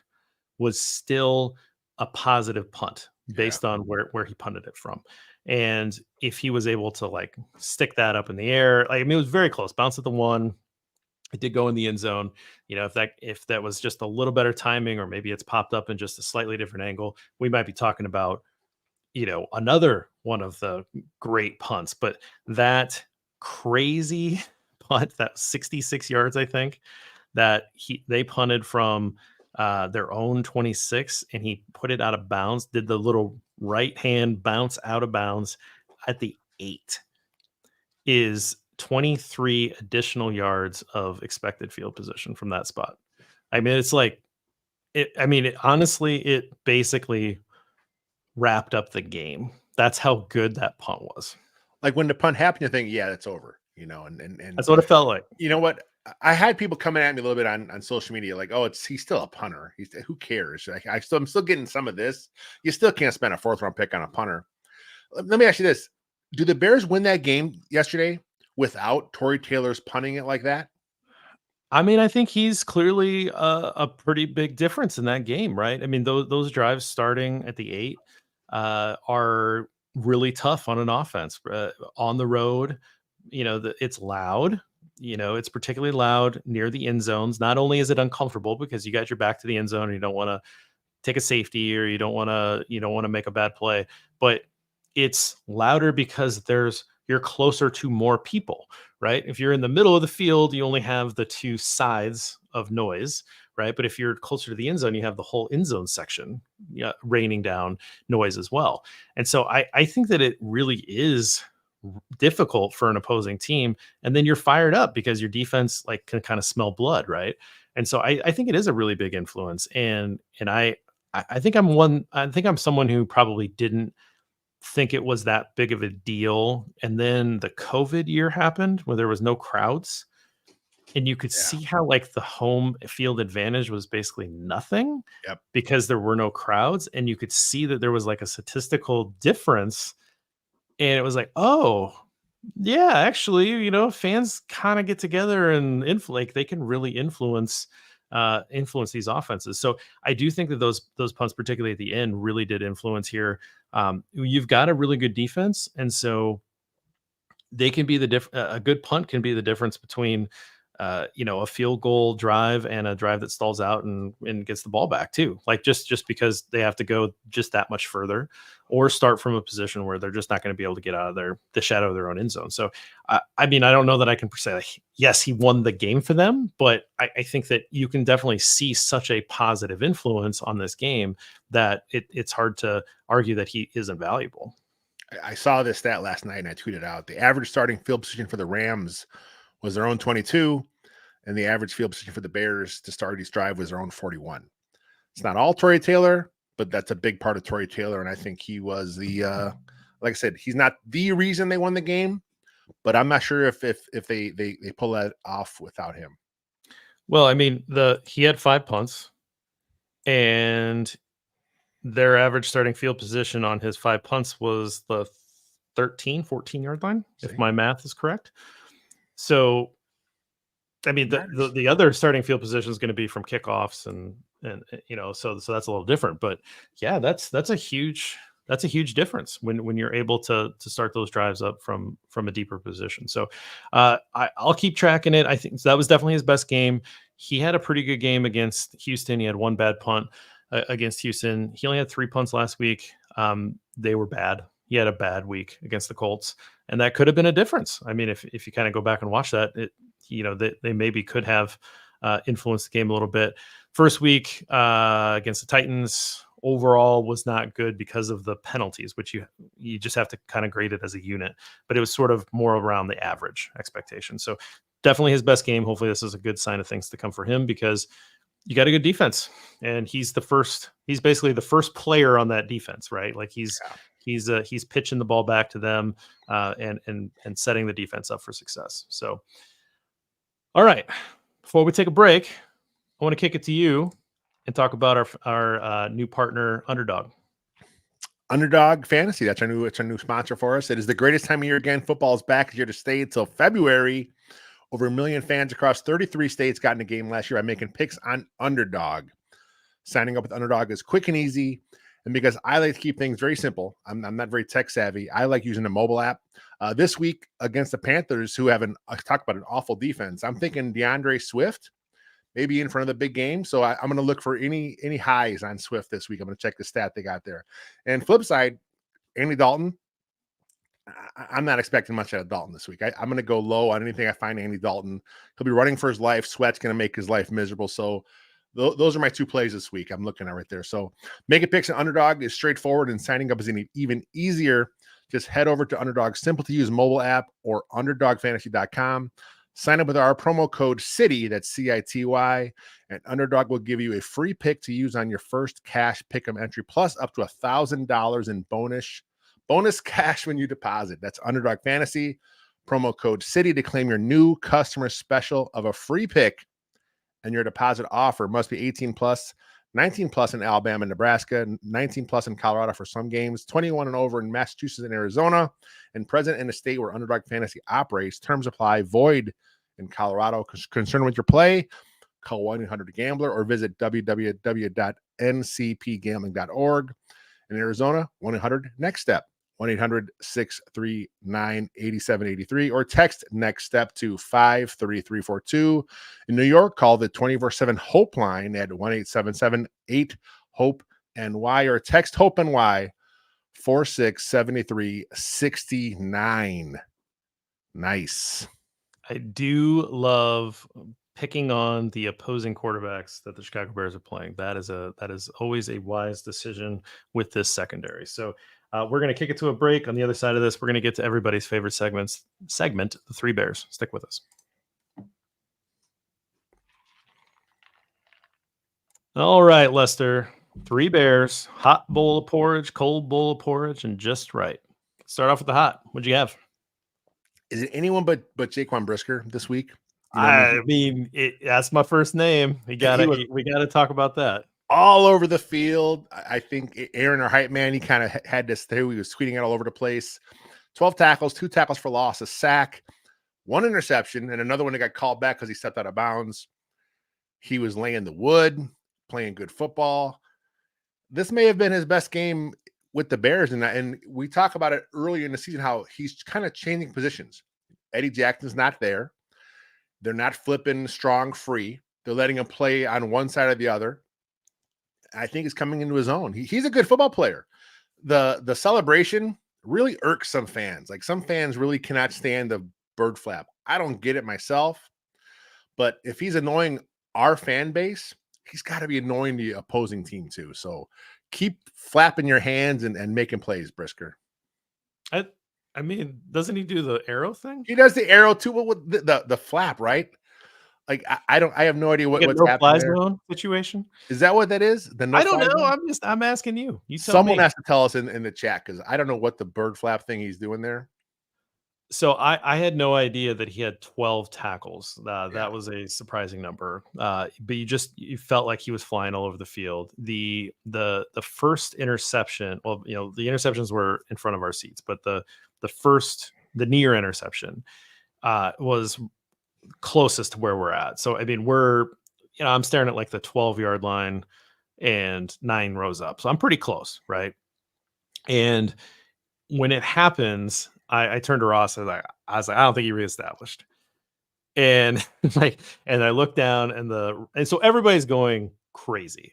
was still a positive punt based on where he punted it from. And if he was able to like stick that up in the air, like, I mean, it was very close, bounced at the one. It did go in the end zone. If that was just a little better timing, or maybe it's popped up in just a slightly different angle, we might be talking about, another one of the great punts. But that crazy punt, that 66 yards, I think, that they punted from their own 26, and he put it out of bounds, did the little right hand bounce out of bounds at the 8, is 23 additional yards of expected field position from that spot. I mean, it's like honestly, it basically wrapped up the game. That's how good that punt was. Like when the punt happened, you think, yeah, it's over, and That's what it felt like. you know what? I had people coming at me a little bit on social media, like, "Oh, he's still a punter. Who cares?" Like, I'm still getting some of this. You still can't spend a 4th round pick on a punter. Let me ask you this: do the Bears win that game yesterday without Tory Taylor's punting it like that? I mean, I think he's clearly a pretty big difference in that game, right? I mean, those drives starting at the 8 are really tough on an offense on the road. It's loud. It's particularly loud near the end zones. Not only is it uncomfortable because you got your back to the end zone and you don't want to take a safety, or you don't want to make a bad play, but it's louder because you're closer to more people, right? If you're in the middle of the field, you only have the 2 sides of noise, right? But if you're closer to the end zone, you have the whole end zone section, raining down noise as well. And so I think that it really is difficult for an opposing team, and then you're fired up because your defense like can kind of smell blood, right? And so I think it is a really big influence. And I think I'm someone who probably didn't think it was that big of a deal. And then the COVID year happened where there was no crowds, and you could Yeah. see how like the home field advantage was basically nothing Yep. because there were no crowds, and you could see that there was like a statistical difference. And it was like, oh, yeah, actually, fans kind of get together and like they can really influence these offenses. So I do think that those punts, particularly at the end, really did influence here. You've got a really good defense, and so they can be a good punt can be the difference between a field goal drive and a drive that stalls out and gets the ball back too. Like just because they have to go just that much further, or start from a position where they're just not going to be able to get out of the shadow of their own end zone. So I mean, I don't know that I can say like, yes, he won the game for them, but I think that you can definitely see such a positive influence on this game that it's hard to argue that he isn't valuable. I saw this stat last night and I tweeted out the average starting field position for the Rams was their own 22, and the average field position for the Bears to start each drive was their own 41. It's not all Tory Taylor, but that's a big part of Tory Taylor, and I think he was the like I said, he's not the reason they won the game, but I'm not sure if they pull that off without him. Well, I mean, he had 5 punts, and their average starting field position on his 5 punts was the 14 yard line, See? if my math is correct. So I mean, the other starting field position is going to be from kickoffs and so that's a little different. But yeah, that's a huge difference when you're able to start those drives up from a deeper position. So I'll keep tracking it. I think that was definitely his best game. He had a pretty good game against Houston. He had one bad punt against Houston. He only had 3 punts last week. They were bad. He had a bad week against the Colts, and that could have been a difference. I mean, if you kind of go back and watch that, they maybe could have influenced the game a little bit. First week against the Titans overall was not good because of the penalties, which you just have to kind of grade it as a unit. But it was sort of more around the average expectation. So definitely his best game. Hopefully this is a good sign of things to come for him, because you got a good defense, and he's basically the first player on that defense, right? Like he's pitching the ball back to them and setting the defense up for success. So all right. Before we take a break, I want to kick it to you and talk about our new partner, Underdog. Underdog Fantasy. That's our new sponsor for us. It is the greatest time of year again. Football is back here to stay until February. Over 1 million fans across 33 states got in the game last year by making picks on Underdog. Signing up with Underdog is quick and easy. And because I like to keep things very simple, I'm not very tech savvy. I like using the mobile app. This week against the Panthers, who have talk about an awful defense, I'm thinking DeAndre Swift, maybe in front of the big game. So I'm going to look for any highs on Swift this week. I'm going to check the stat they got there. And flip side, Andy Dalton, I'm not expecting much out of Dalton this week. I'm going to go low on anything I find Andy Dalton. He'll be running for his life. Sweat's going to make his life miserable. So those are my 2 plays this week I'm looking at right there. So making picks on Underdog is straightforward, and signing up is even easier. Just head over to Underdog's simple-to-use mobile app or underdogfantasy.com. Sign up with our promo code CITY, that's CITY, and Underdog will give you a free pick to use on your first cash pick'em entry, plus up to $1,000 in bonus cash when you deposit. That's Underdog Fantasy, promo code CITY to claim your new customer special of a free pick. And your deposit offer must be 18 plus, 19 plus in Alabama and Nebraska, 19 plus in Colorado for some games, 21 and over in Massachusetts and Arizona, and present in a state where Underdog Fantasy operates. Terms apply. Void in Colorado. Concerned with your play? Call 1-800-GAMBLER or visit www.ncpgambling.org. In Arizona, 1-800-NEXT-STEP. 1-800-639-8783 or text next step to 53342. In New York, call the 24/7 Hope line at 1-877-8-HOPE-NY or text HOPE-NY 467369. Nice. I do love picking on the opposing quarterbacks that the Chicago Bears are playing. That is always a wise decision with this secondary. So we're going to kick it to a break. On the other side of this, we're going to get to everybody's favorite segment, the 3 Bears. Stick with us. All right, Lester. 3 Bears, hot bowl of porridge, cold bowl of porridge, and just right. Start off with the hot. What'd you have? Is it anyone but Jaquan Brisker this week? That's my first name. We gotta talk about that. All over the field. I think Aaron, our hype man, he kind of had this through. He was tweeting it all over the place. 12 tackles, 2 tackles for loss, a sack, 1 interception, and another one that got called back because he stepped out of bounds. He was laying the wood, playing good football. This may have been his best game with the Bears. And we talk about it earlier in the season, how he's kind of changing positions. Eddie Jackson's not there. They're not flipping strong free. They're letting him play on one side or the other. I think he's coming into his own. He's a good football player. The celebration really irks some fans. Like, some fans really cannot stand the bird flap. I don't get it myself. But if he's annoying our fan base, he's got to be annoying the opposing team too. So keep flapping your hands and making plays, Brisker. I mean, doesn't he do the arrow thing? He does the arrow too, but with the flap, right? Like, I have no idea what's happening there. Zone situation. Is that what that is? I don't know. I'm asking you. You tell Someone me. has to tell us in the chat, because I don't know what the bird flap thing he's doing there. So I had no idea that he had 12 tackles. That was a surprising number. But you felt like he was flying all over the field. The first interception, well, the interceptions were in front of our seats, but the near interception was closest to where we're at. So I mean, I'm staring at like the 12-yard line and 9 rows up. So I'm pretty close, right? And when it happens, I turned to Ross. I don't think he reestablished. And like, and I look down, and so everybody's going crazy,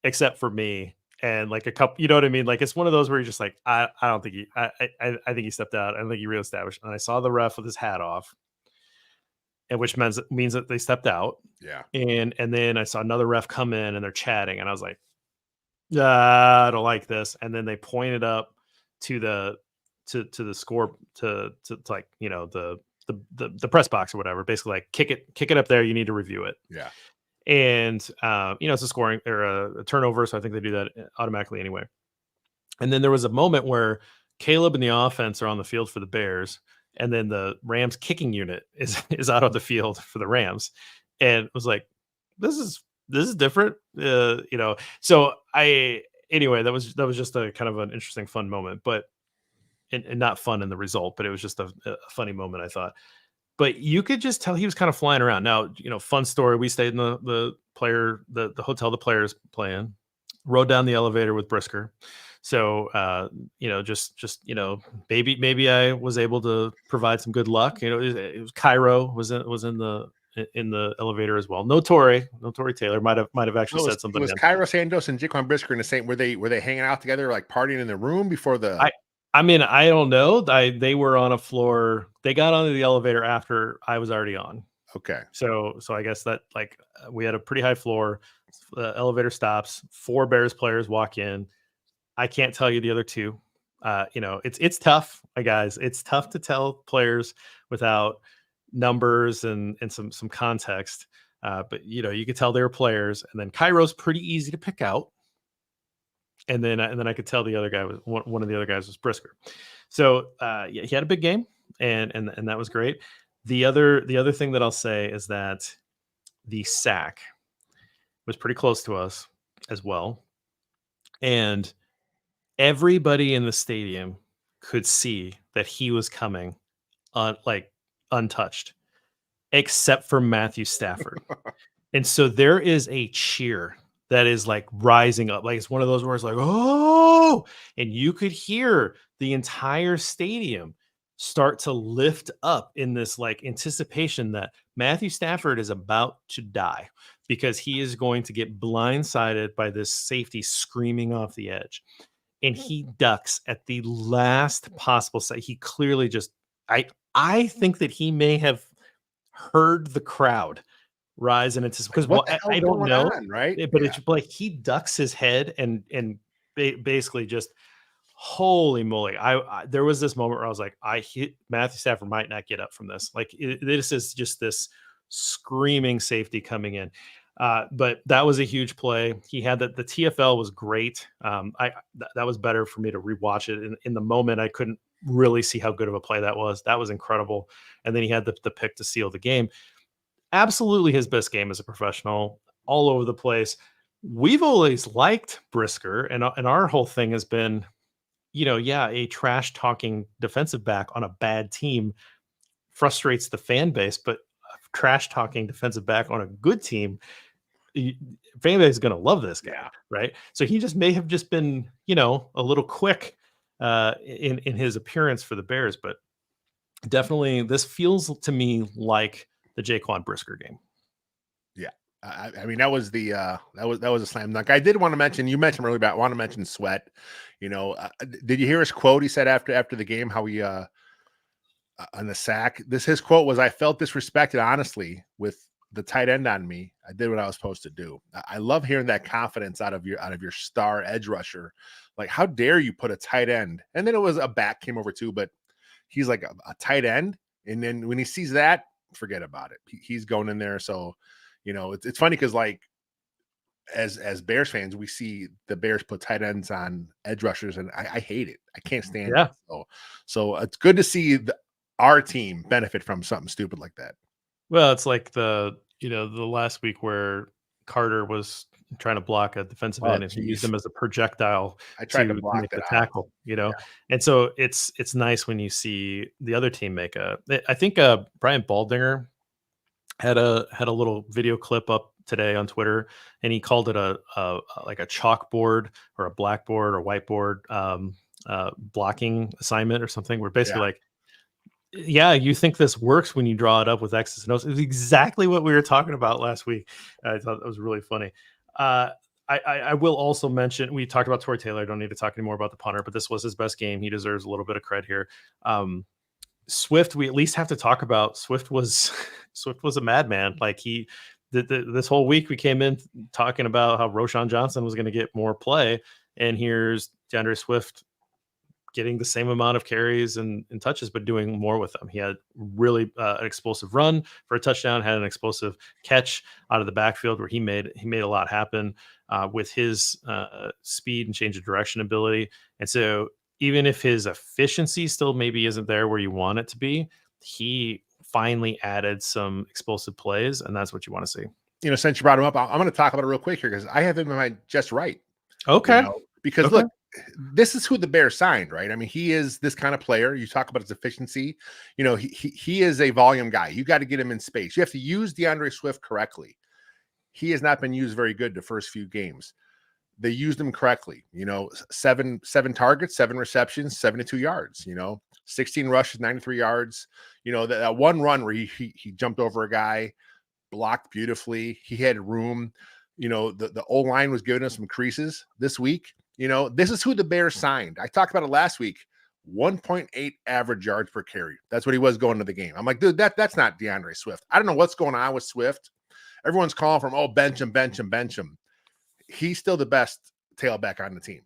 except for me and like a couple. You know what I mean? Like it's one of those where you're just like, I don't think I think he stepped out. I don't think he reestablished. And I saw the ref with his hat off, and which means that they stepped out. Yeah. And then I saw another ref come in, and they're chatting, and I was like, I don't like this. And then they pointed up to the score to like, the press box or whatever, basically like kick it up there. You need to review it. Yeah. And it's a scoring or a turnover. So I think they do that automatically anyway. And then there was a moment where Caleb and the offense are on the field for the Bears, and then the Rams kicking unit is is out on the field for the Rams. And it was like, this is different. So anyway, that was just a kind of an interesting fun moment, but and not fun in the result, but it was just a funny moment, I thought. But you could just tell he was kind of flying around. Now, fun story. We stayed in the hotel the players play in, rode down the elevator with Brisker. So maybe I was able to provide some good luck. It was Cairo was in the elevator as well. No Torrey Taylor might have actually No, said it something was again. Cairo Santos and Jaquan Brisker in the same. Were they hanging out together, like partying in the room before the? I mean, I don't know. They were on a floor. They got onto the elevator after I was already on. Okay. So I guess that like we had a pretty high floor. The elevator stops. 4 Bears players walk in. I can't tell you the other 2. It's tough, guys. It's tough to tell players without numbers and some context. But you could tell they were players. And then Cairo's pretty easy to pick out. And then I could tell the other guy was one of the other guys was Brisker. So yeah, he had a big game, and that was great. The other thing that I'll say is that the sack was pretty close to us as well, and everybody in the stadium could see that he was coming untouched, except for Matthew Stafford. And so there is a cheer that is like rising up. Like it's one of those words like, oh, and you could hear the entire stadium start to lift up in this like anticipation that Matthew Stafford is about to die because he is going to get blindsided by this safety screaming off the edge. And he ducks at the last possible second. He clearly just, I think that he may have heard the crowd rise in anticipation because What the I hell's don't going know, on, right? but Yeah. it's like he ducks his head and basically just holy moly! There was this moment where I was like, Matthew Stafford might not get up from this. Like this is just this screaming safety coming in. But that was a huge play. He had that. The TFL was great. That was better for me to rewatch it. In the moment, I couldn't really see how good of a play that was. That was incredible. And then he had the pick to seal the game. Absolutely his best game as a professional, all over the place. We've always liked Brisker, and our whole thing has been, a trash talking defensive back on a bad team frustrates the fan base, but a trash talking defensive back on a good team, fan base is going to love this guy, Yeah. right? So he just may have just been, a little quick in his appearance for the Bears, but definitely this feels to me like the Jaquan Brisker game. Yeah. I mean, that was a slam dunk. I did want to mention, you mentioned earlier about, I want to mention Sweat. Did you hear his quote? He said after the game, how he, on the sack, his quote was, "I felt disrespected, honestly, with the tight end on me. I did what I was supposed to do." I love hearing that confidence out of your star edge rusher. Like, how dare you put a tight end? And then it was a back came over too, but he's like a tight end. And then when he sees that, forget about it. He's going in there. So, it's funny because like as Bears fans, we see the Bears put tight ends on edge rushers, and I hate it. I can't stand Yeah. it. So it's good to see our team benefit from something stupid like that. Well, it's like the last week where Carter was trying to block a defensive Oh, end and he used geez. him as a projectile I tried to to block make that the out. tackle. And so it's nice when you see the other team make I think Brian Baldinger had a little video clip up today on Twitter, and he called it like a chalkboard or a blackboard or whiteboard blocking assignment or something. Where basically Yeah. like, yeah, you think this works when you draw it up with X's and O's. It was exactly what we were talking about last week. I thought that was really funny. Uh, I will also mention we talked about Torrey Taylor. I don't need to talk anymore about the punter, but this was his best game. He deserves a little bit of credit here. Swift, we at least have to talk about. Swift was Swift was a madman. Like this whole week we came in talking about how Roshan Johnson was going to get more play, and here's DeAndre Swift getting the same amount of carries and touches, but doing more with them. He had really an explosive run for a touchdown, had an explosive catch out of the backfield where he made a lot happen with his speed and change of direction ability. And so even if his efficiency still maybe isn't there where you want it to be, he finally added some explosive plays, and that's what you want to see. Since you brought him up, I'm going to talk about it real quick here because I have him in my just right. Okay. Because Okay. look, this is who the Bears signed, right? I mean, he is this kind of player. You talk about his efficiency. He is a volume guy. You got to get him in space. You have to use DeAndre Swift correctly. He has not been used very good the first few games. They used him correctly. Seven targets, 7 receptions, 72 yards. 16 rushes, 93 yards. That one run where he jumped over a guy, blocked beautifully. He had room. The O line was giving us some creases this week. This is who the Bears signed. I talked about it last week. 1.8 average yards per carry. That's what he was going to the game. I'm like, dude, that's not DeAndre Swift. I don't know what's going on with Swift. Everyone's calling from, bench him. He's still the best tailback on the team.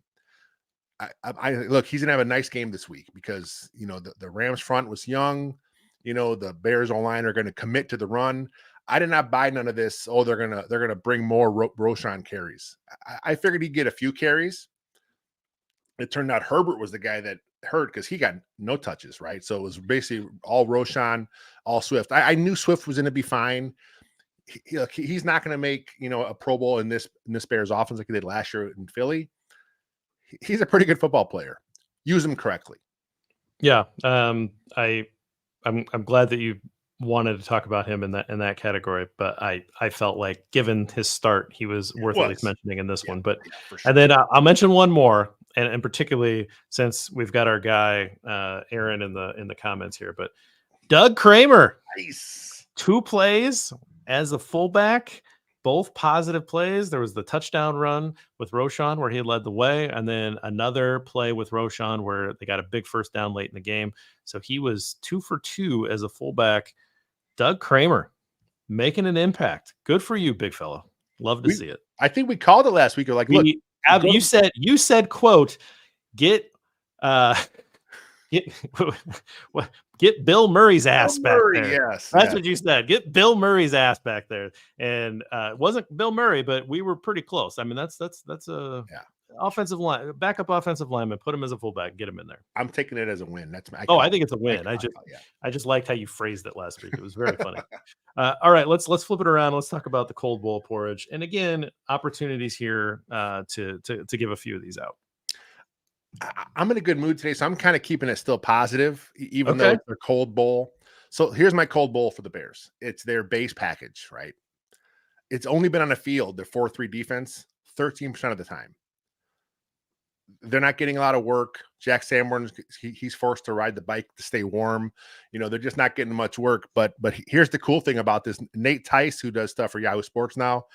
I look, he's gonna have a nice game this week because the Rams front was young. The Bears online are going to commit to the run. I did not buy none of this. They're gonna bring more Roshan carries. I figured he'd get a few carries. It turned out Herbert was the guy that hurt because he got no touches, right? So it was basically all Roshan, all Swift. I knew Swift was going to be fine. He's not going to make a Pro Bowl in this Bears offense like he did last year in Philly. He's a pretty good football player. Use him correctly. Yeah, I'm glad that you wanted to talk about him in that category, but I felt like given his start, he was worth at least mentioning in this one. But for sure. And then I'll mention one more, and particularly since we've got our guy Aaron in the comments here, but Doug Kramer, nice 2 plays as a fullback. Both positive plays. There was the touchdown run with Roshan where he led the way, and then another play with Roshan where they got a big first down late in the game. So he was 2 for 2 as a fullback. Doug Kramer making an impact. Good for you, big fella. Love to see it. I think we called it last week. You're like, look, you said, quote, get Bill Murray's ass back there. Yes, that's what you said. Get Bill Murray's ass back there. And it wasn't Bill Murray, but we were pretty close. I mean, that's a offensive line, backup offensive lineman. Put him as a fullback. Get him in there. I'm taking it as a win. I think it's a win. I just liked how you phrased it last week. It was very funny. All right, let's flip it around. Let's talk about the cold bowl porridge. And again, opportunities here to give a few of these out. I'm in a good mood today, so I'm kind of keeping it still positive, even though it's their cold bowl. So here's my cold bowl for the Bears. It's their base package, right? It's only been on the field, their 4-3 defense, 13% of the time. They're not getting a lot of work. Jack Sanborn, he's forced to ride the bike to stay warm. They're just not getting much work. But here's the cool thing about this. Nate Tice, who does stuff for Yahoo Sports now,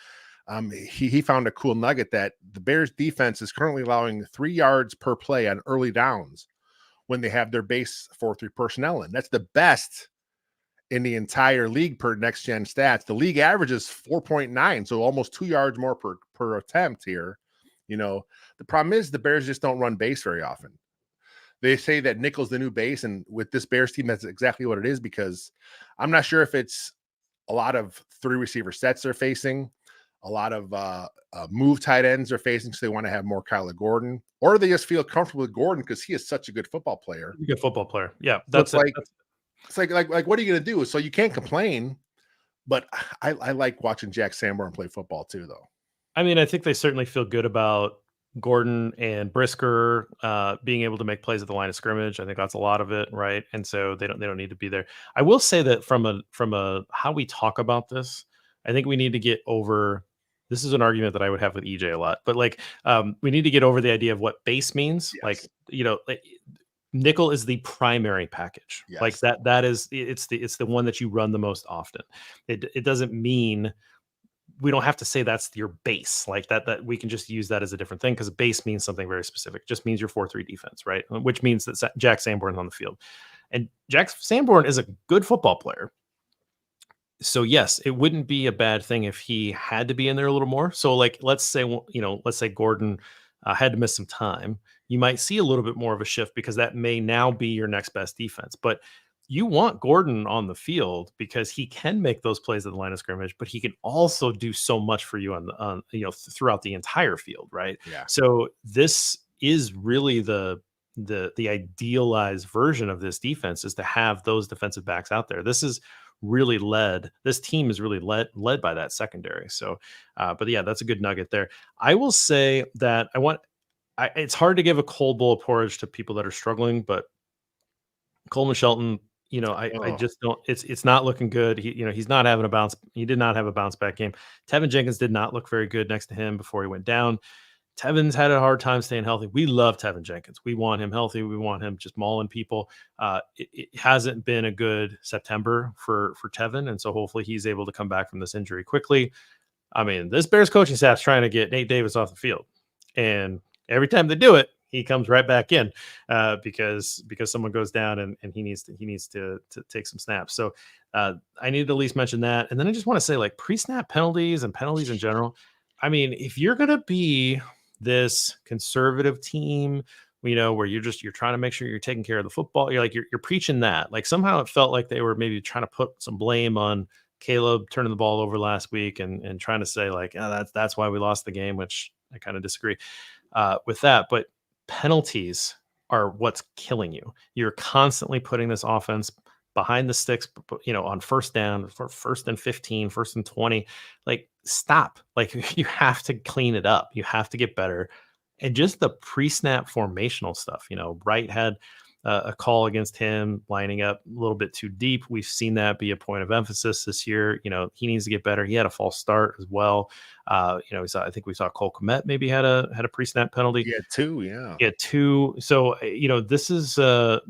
he found a cool nugget that the Bears defense is currently allowing 3 yards per play on early downs when they have their base 4-3 personnel in. That's the best in the entire league per next gen stats. The league average is 4.9, so almost 2 yards more per attempt here. The problem is the Bears just don't run base very often. They say that nickel's the new base, and with this Bears team, that's exactly what it is, because I'm not sure if it's a lot of 3 receiver sets they're facing, a lot of move tight ends they're facing, so they want to have more Kyler Gordon, or they just feel comfortable with Gordon because he is such a good football player. Good football player. Yeah, that's like what are you going to do? So you can't complain, but I like watching Jack Sanborn play football too, though. I mean, I think they certainly feel good about Gordon and Brisker being able to make plays at the line of scrimmage. I think that's a lot of it, right? And so they don't need to be there. I will say that from a how we talk about this, I think we need to get over. This is an argument that I would have with EJ a lot, but like we need to get over the idea of what base means. Like Yes. like, nickel is the primary package. Like Yes. that is it's the one that you run the most often. It doesn't mean we don't have to say that's your base like that we can just use that as a different thing because base means something very specific. It just means your 4-3 defense, right? Which means that Jack Sanborn's on the field, and Jack Sanborn is a good football player. So yes, it wouldn't be a bad thing if he had to be in there a little more. So like let's say Gordon had to miss some time, you might see a little bit more of a shift because that may now be your next best defense. But you want Gordon on the field because he can make those plays at the line of scrimmage, but he can also do so much for you on throughout the entire field, right? Yeah. So this is really the idealized version of this defense is to have those defensive backs out there. This team is really led by that secondary. So but yeah, that's a good nugget there. I will say that it's hard to give a cold bowl of porridge to people that are struggling, but Coleman Shelton, I Oh, just don't. It's not looking good. He's not having a bounce. He did not have a bounce back game. Tevin Jenkins did not look very good next to him before he went down. Tevin's had a hard time staying healthy. We love Tevin Jenkins. We want him healthy. We want him just mauling people. It hasn't been a good September for Tevin, and so hopefully he's able to come back from this injury quickly. I mean, this Bears coaching staff's trying to get Nate Davis off the field, and every time they do it, he comes right back in because someone goes down and he needs to take some snaps. So I need to at least mention that, and then I just want to say like pre-snap penalties and penalties in general. I mean, if you're gonna be this conservative team, where you're trying to make sure you're taking care of the football, you're preaching that. Like somehow it felt like they were maybe trying to put some blame on Caleb turning the ball over last week and trying to say like, oh, that's why we lost the game, which I kind of disagree with that. But penalties are what's killing you. You're constantly putting this offense behind the sticks, on first down, for first and 15, first and 20. Like, stop. Like, you have to clean it up. You have to get better. And just the pre snap formational stuff, Wright had a call against him lining up a little bit too deep. We've seen that be a point of emphasis this year. He needs to get better. He had a false start as well. I think we saw Cole Kmet maybe had a pre-snap penalty. yeah, too. Yeah. Yeah, two. So this is a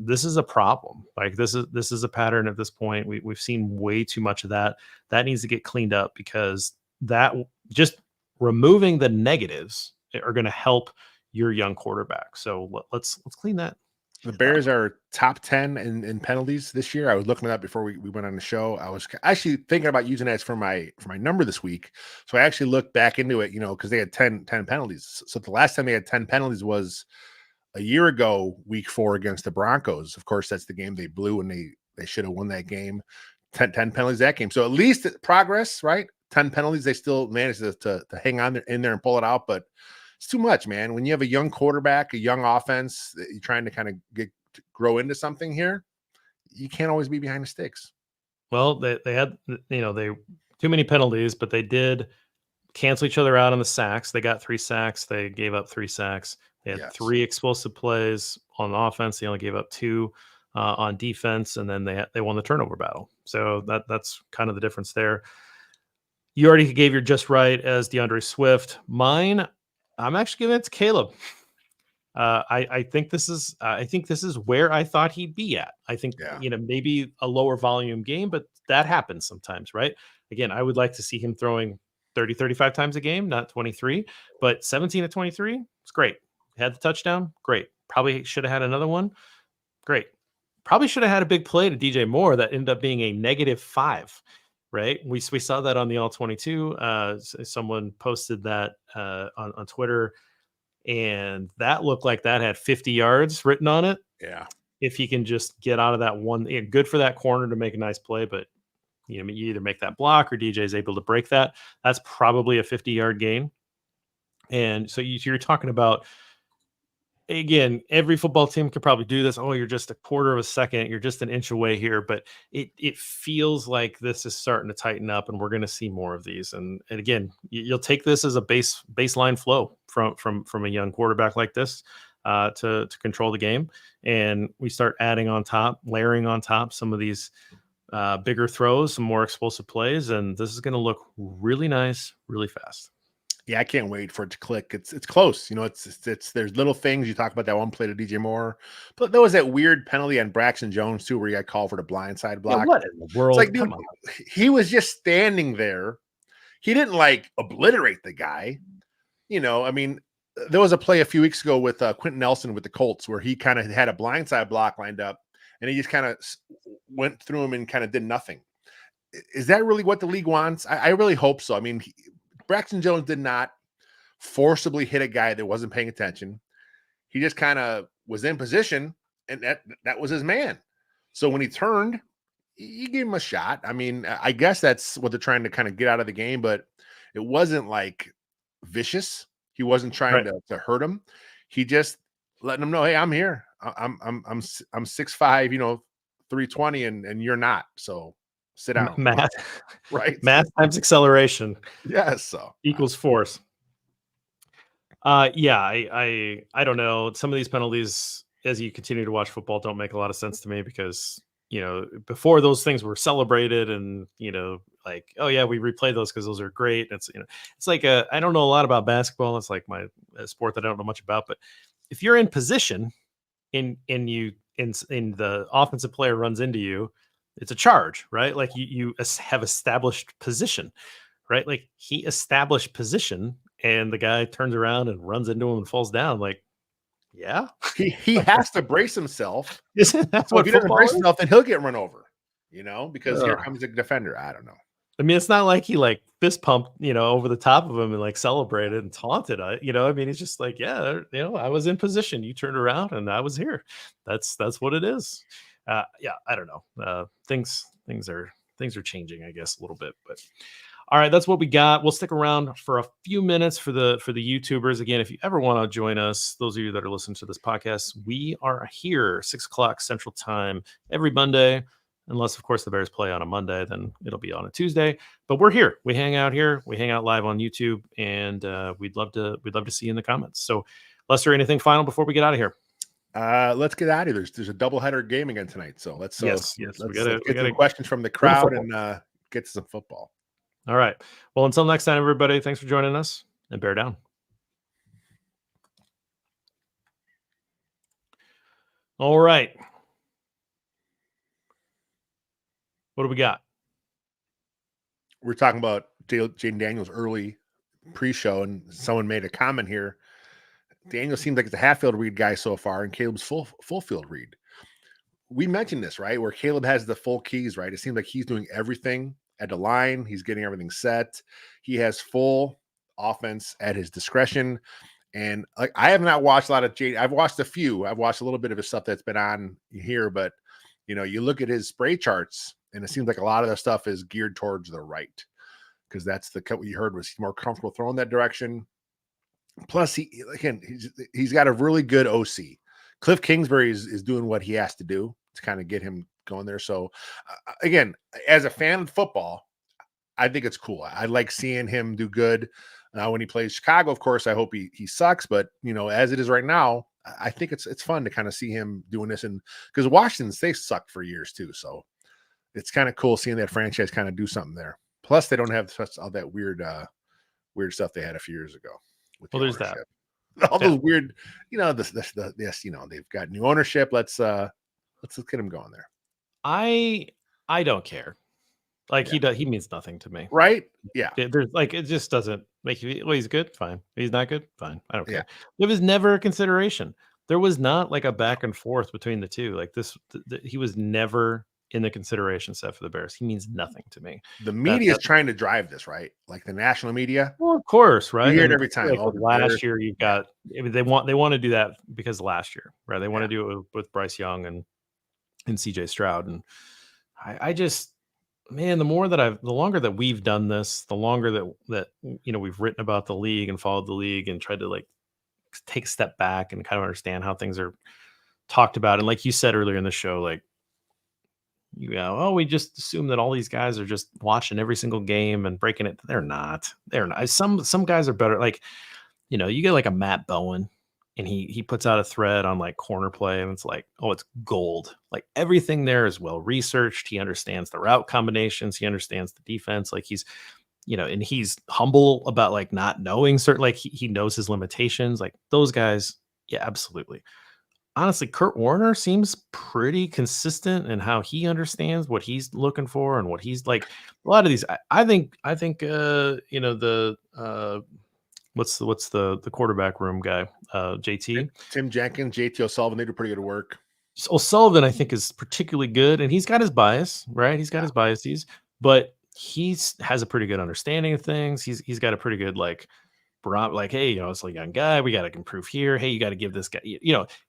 problem. Like this is a pattern at this point. We've seen way too much of that. That needs to get cleaned up because that just removing the negatives are going to help your young quarterback. So let's clean that. The that Bears are top 10 in penalties this year. I was looking it up before we went on the show. I was actually thinking about using that for my number this week. So I actually looked back into it, because they had 10 penalties. So the last time they had 10 penalties was a year ago, week 4 against the Broncos. Of course, that's the game they blew and they should have won that game. 10 penalties that game. So at least progress, right? 10 penalties. They still managed to hang on in there and pull it out, but it's too much, man. When you have a young quarterback, a young offense that you're trying to kind of grow into something here, you can't always be behind the sticks. Well, they had they too many penalties, but they did cancel each other out on the sacks. They got 3 sacks. They gave up 3 sacks. They had Yes. 3 explosive plays on offense. They only gave up 2 on defense, and then they won the turnover battle. So that's kind of the difference there. You already gave your just right as DeAndre Swift. Mine, I'm actually giving it to Caleb. I think this is where I thought he'd be at. I think Yeah. maybe a lower volume game, but that happens sometimes, right? Again, I would like to see him throwing 30, 35 times a game, not 23, but 17 to 23, it's great. Had the touchdown, great. Probably should have had another one, great. Probably should have had a big play to DJ Moore that ended up being a -5, right? We saw that on the All 22. Someone posted that on Twitter, and that looked like that had 50 yards written on it. Yeah. If he can just get out of that one, good for that corner to make a nice play, but you either make that block or DJ is able to break that. That's probably a 50-yard gain. And so you're talking about again, every football team could probably do this. Oh, you're just a quarter of a second, you're just an inch away here, but it feels like this is starting to tighten up, and we're going to see more of these. And again, you'll take this as a baseline flow from a young quarterback like this to control the game, and we start adding on top, layering on top some of these bigger throws, some more explosive plays, and this is going to look really nice, really fast. Yeah, I can't wait for it to click. It's close. It's there's little things. You talk about that one play to DJ Moore, but there was that weird penalty on Braxton Jones too, where he got called for the blindside Yeah, block. what in the It's like, world? dude, Come on. he was just standing there. He didn't like obliterate the guy. I mean, there was a play a few weeks ago with Quentin Nelson with the Colts where he kind of had a blindside block lined up, and he just kind of went through him and kind of did nothing. Is that really what the league wants? I really hope so. I mean, Braxton Jones did not forcibly hit a guy that wasn't paying attention. He just kind of was in position, and that was his man. So when he turned, you gave him a shot. I mean, I guess that's what they're trying to kind of get out of the game, but it wasn't like vicious. He wasn't trying Right. to hurt him. He just letting him know, hey, I'm here. I'm 6'5", 320, and you're not. So sit down. Math, Right. math times acceleration Yes. So equals force. Yeah, I don't know. Some of these penalties, as you continue to watch football, don't make a lot of sense to me because before those things were celebrated, and like, oh yeah, we replay those because those are great. It's like I don't know a lot about basketball. It's like my sport that I don't know much about. But if you're in position, in the offensive player runs into you, it's a charge, right? Like you have established position, right? Like he established position, and the guy turns around and runs into him and falls down. Like, yeah, he has to brace himself. isn't that So if what he doesn't football brace is? himself, then he'll get run over. Because here Ugh. comes the defender. I don't know. I mean, it's not like he like fist pumped, over the top of him and like celebrated and taunted. I mean, he's just like, yeah, I was in position. You turned around and I was here. That's what it is. Yeah, I don't know. Things are changing, I guess, a little bit. But all right, that's what we got. We'll stick around for a few minutes for the YouTubers. Again, if you ever want to join us, those of you that are listening to this podcast, we are here 6 o'clock Central Time every Monday. Unless, of course, the Bears play on a Monday, then it'll be on a Tuesday. But we're here. We hang out here. We hang out live on YouTube, and we'd love to see you in the comments. So, Lester, anything final before we get out of here? Let's get out of here. There's a doubleheader game again tonight, so let's Yes. let's get some questions from the crowd and get to some football. All right. Well, until next time, everybody. Thanks for joining us, and bear down. All right. What do we got? We're talking about Jaden Daniels' early pre-show, and someone made a comment here. Daniel seems like it's a half field read guy so far, and Caleb's full field read. We mentioned this, right? Where Caleb has the full keys, right? It seems like he's doing everything at the line. He's getting everything set. He has full offense at his discretion. And like, I have not watched a lot of Jaden. I've watched a few. I've watched a little bit of his stuff that's been on here, but you look at his spray charts, and it seems like a lot of the stuff is geared towards the right, because that's the cut we heard was he's more comfortable throwing that direction. Plus, he's got a really good OC. Cliff Kingsbury is doing what he has to do to kind of get him going there. So, again, as a fan of football, I think it's cool. I like seeing him do good. When he plays Chicago, of course, I hope he sucks. But as it is right now, I think it's fun to kind of see him doing this, and because Washington, they sucked for years too. So it's kind of cool seeing that franchise kind of do something there. Plus, they don't have all that weird stuff they had a few years ago. Well, there's that. All those weird, this, they've got new ownership. Let's get him going there. I don't care. Like, he means nothing to me. Right? Yeah. There's like, it just doesn't make you. Well, he's good, fine. He's not good, fine. I don't care. Yeah. It was never a consideration. There was not like a back and forth between the two. Like this, he was never in the consideration set for the Bears. He means nothing to me. The media is trying to drive this, right? Like the national media. Well, of course, right? You hear it every time. Like last year, you've got. I mean, they want to do that because last year, right? They want to do it with Bryce Young and CJ Stroud, and I just. Man, the longer that we've done this, the longer that we've written about the league and followed the league and tried to like take a step back and kind of understand how things are talked about. And like you said earlier in the show, like, you go, oh, we just assume that all these guys are just watching every single game and breaking it. They're not. They're not. Some guys are better. Like, you get like a Matt Bowen, and he puts out a thread on like corner play, and it's like, oh, it's gold. Like everything there is well researched. He understands the route combinations. He understands the defense. Like and he's humble about like not knowing certain, like he knows his limitations. Like those guys, yeah, absolutely. Honestly, Kurt Warner seems pretty consistent in how he understands what he's looking for and what he's like. A lot of these, I think, what's the quarterback room guy, JT Tim Jenkins, JT O'Sullivan, they do pretty good work. O'Sullivan, I think, is particularly good, and he's got his bias, right? He's got Yeah. his biases, but has a pretty good understanding of things. He's got a pretty good like, hey, it's like young guy, we got to improve here. Hey, you got to give this guy,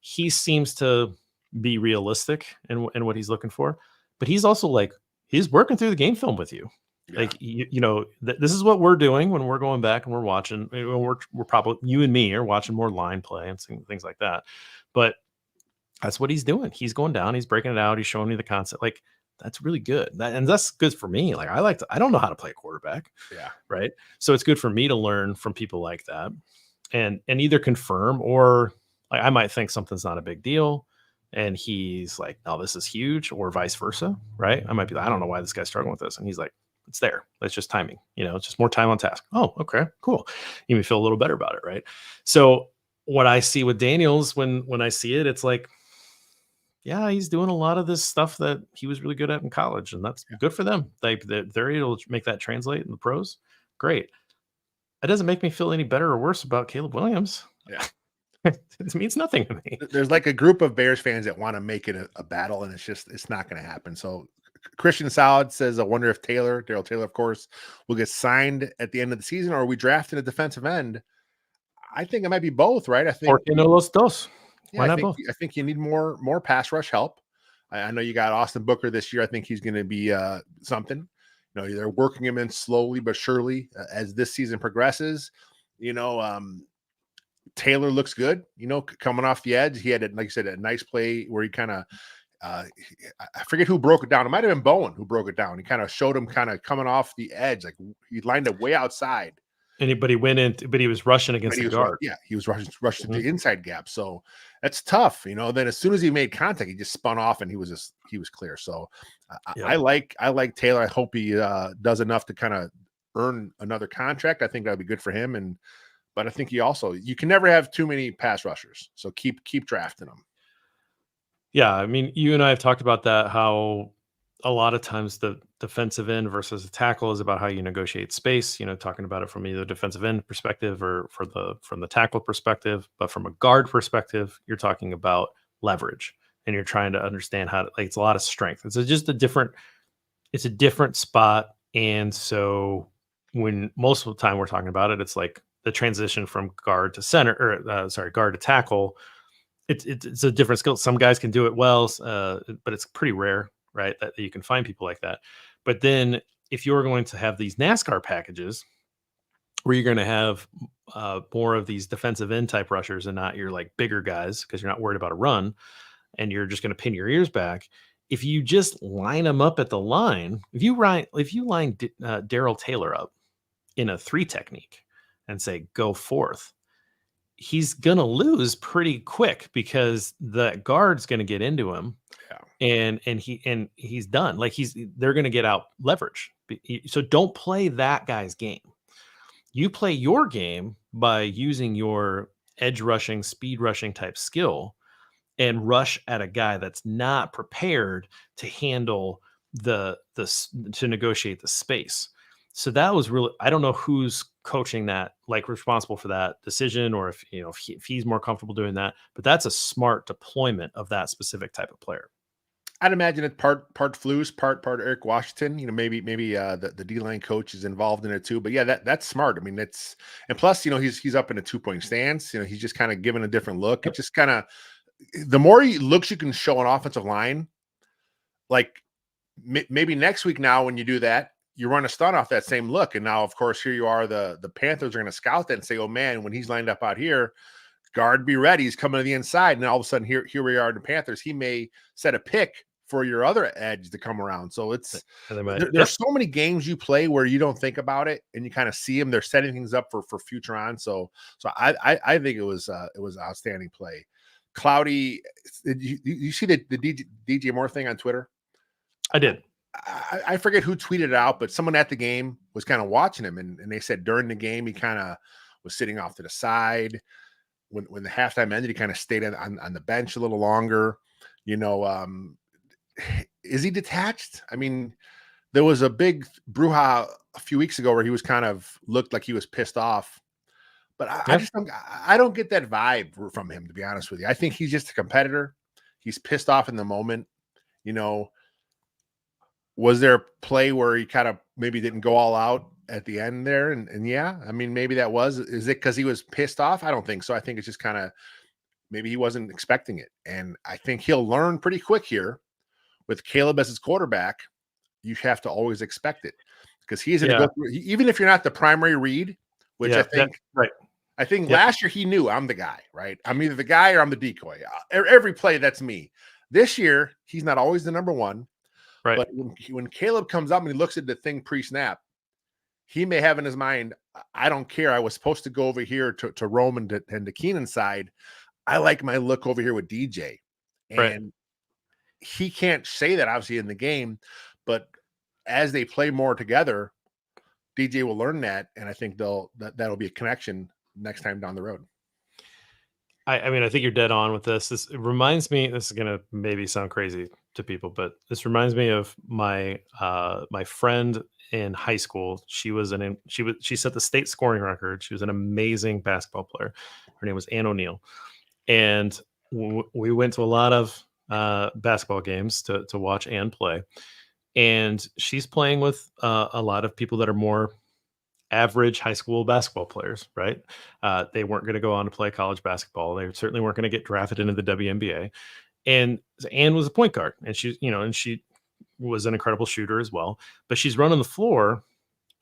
he seems to be realistic in what he's looking for, but he's also like, he's working through the game film with you. Yeah. Like, this is what we're doing when we're going back and we're watching, we're probably, you and me are watching more line play and things like that. But that's what he's doing. He's going down, he's breaking it out, he's showing me the concept. Like, that's really good. And that's good for me. Like, I don't know how to play a quarterback. Yeah. Right. So it's good for me to learn from people like that and either confirm, or like I might think something's not a big deal and he's like, no, this is huge, or vice versa. Right. I might be like, I don't know why this guy's struggling with this. And he's like, it's there. That's just timing. It's just more time on task. Oh, okay, cool. You may feel a little better about it. Right. So what I see with Daniels, when I see it, it's like, yeah, he's doing a lot of this stuff that he was really good at in college, and that's Yeah. good for them. They're able to make that translate in the pros. Great. It doesn't make me feel any better or worse about Caleb Williams. Yeah. It means nothing to me. There's like a group of Bears fans that want to make it a battle, and it's not going to happen. So Christian Solid says, I wonder if Daryl Taylor, of course, will get signed at the end of the season, or are we drafting a defensive end? I think it might be both, right? I think, Porque no los dos. yeah, Why not both? I think you need more pass rush help. I know you got Austin Booker this year. I think he's going to be something. They're working him in slowly but surely as this season progresses. Taylor looks good. Coming off the edge, he had, like you said, a nice play where he kind of. I forget who broke it down. It might have been Bowen who broke it down. He kind of showed him kind of coming off the edge, like he lined up way outside. Anybody went in, but he was rushing against the guard. He was rushing the inside gap. So that's tough. Then as soon as he made contact, he just spun off and he was clear. So I like Taylor. I hope he does enough to kind of earn another contract. I think that'd be good for him. But I think you can never have too many pass rushers. So keep drafting them. Yeah, I mean, you and I have talked about that, how a lot of times the defensive end versus a tackle is about how you negotiate space, talking about it from either defensive end perspective or from the tackle perspective. But from a guard perspective, you're talking about leverage, and you're trying to understand how to, like, it's a lot of strength. It's a different spot. And so when most of the time we're talking about it, it's like the transition from guard to center, or guard to tackle. It's a different skill. Some guys can do it well, but it's pretty rare, right, that you can find people like that. But then if you're going to have these NASCAR packages where you're going to have more of these defensive end type rushers and not your like bigger guys, because you're not worried about a run and you're just going to pin your ears back. If you just line them up at the line, if you line Daryl Taylor up in a 3 technique and say, go forth, he's going to lose pretty quick because the guard's going to get into him. Yeah. And he's done. Like they're going to get out leverage. So don't play that guy's game. You play your game by using your edge rushing, speed rushing type skill and rush at a guy that's not prepared to handle to negotiate the space. So that was really, I don't know who's coaching that, like responsible for that decision, or if he's more comfortable doing that, but that's a smart deployment of that specific type of player. I'd imagine it's part Flus, part Eric Washington. Maybe the D-line coach is involved in it too. But yeah, that's smart. I mean, and plus, he's up in a 2-point stance. He's just kind of giving a different look. It just kind of, the more looks you can show an offensive line, like maybe next week now when you do that, you run a stunt off that same look. And now, of course, here you are, the Panthers are going to scout that and say, oh man, when he's lined up out here, guard be ready. He's coming to the inside, and all of a sudden, here we are in the Panthers. He may set a pick for your other edge to come around. So there's so many games you play where you don't think about it, and you kind of see them. They're setting things up for future on. So I think it was outstanding play. Cloudy, did you see the DJ Moore thing on Twitter? I did. I forget who tweeted it out, but someone at the game was kind of watching him, and they said during the game he kind of was sitting off to the side. When the halftime ended, he kind of stayed on the bench a little longer. Is he detached? I mean, there was a big brouhaha a few weeks ago where he was kind of looked like he was pissed off. But I don't get that vibe from him, to be honest with you. I think he's just a competitor. He's pissed off in the moment. Was there a play where he kind of maybe didn't go all out at the end there? And yeah, I mean, maybe that is it because he was pissed off? I don't think so. I think it's just kind of maybe he wasn't expecting it. And I think he'll learn pretty quick here with Caleb as his quarterback. You have to always expect it because he's going to go through, even if you're not the primary read, which I think, right. I think last year he knew I'm the guy, right? I'm either the guy or I'm the decoy. Every play, that's me. This year, he's not always the number one. Right. But when Caleb comes up and he looks at the thing pre-snap, he may have in his mind, I don't care. I was supposed to go over here to Rome and to Keenan's side. I like my look over here with DJ. And he can't say that obviously in the game, but as they play more together, DJ will learn that. And I think that'll be a connection next time down the road. I mean, I think you're dead on with this. It reminds me, this is going to maybe sound crazy to people, but this reminds me of my friend in high school. She set the state scoring record. She was an amazing basketball player. Her name was Ann O'Neill. And we went to a lot of basketball games to watch Ann play. And she's playing with a lot of people that are more average high school basketball players, right? They weren't going to go on to play college basketball. They certainly weren't going to get drafted into the WNBA. And Ann was a point guard, and she was an incredible shooter as well. But she's running the floor,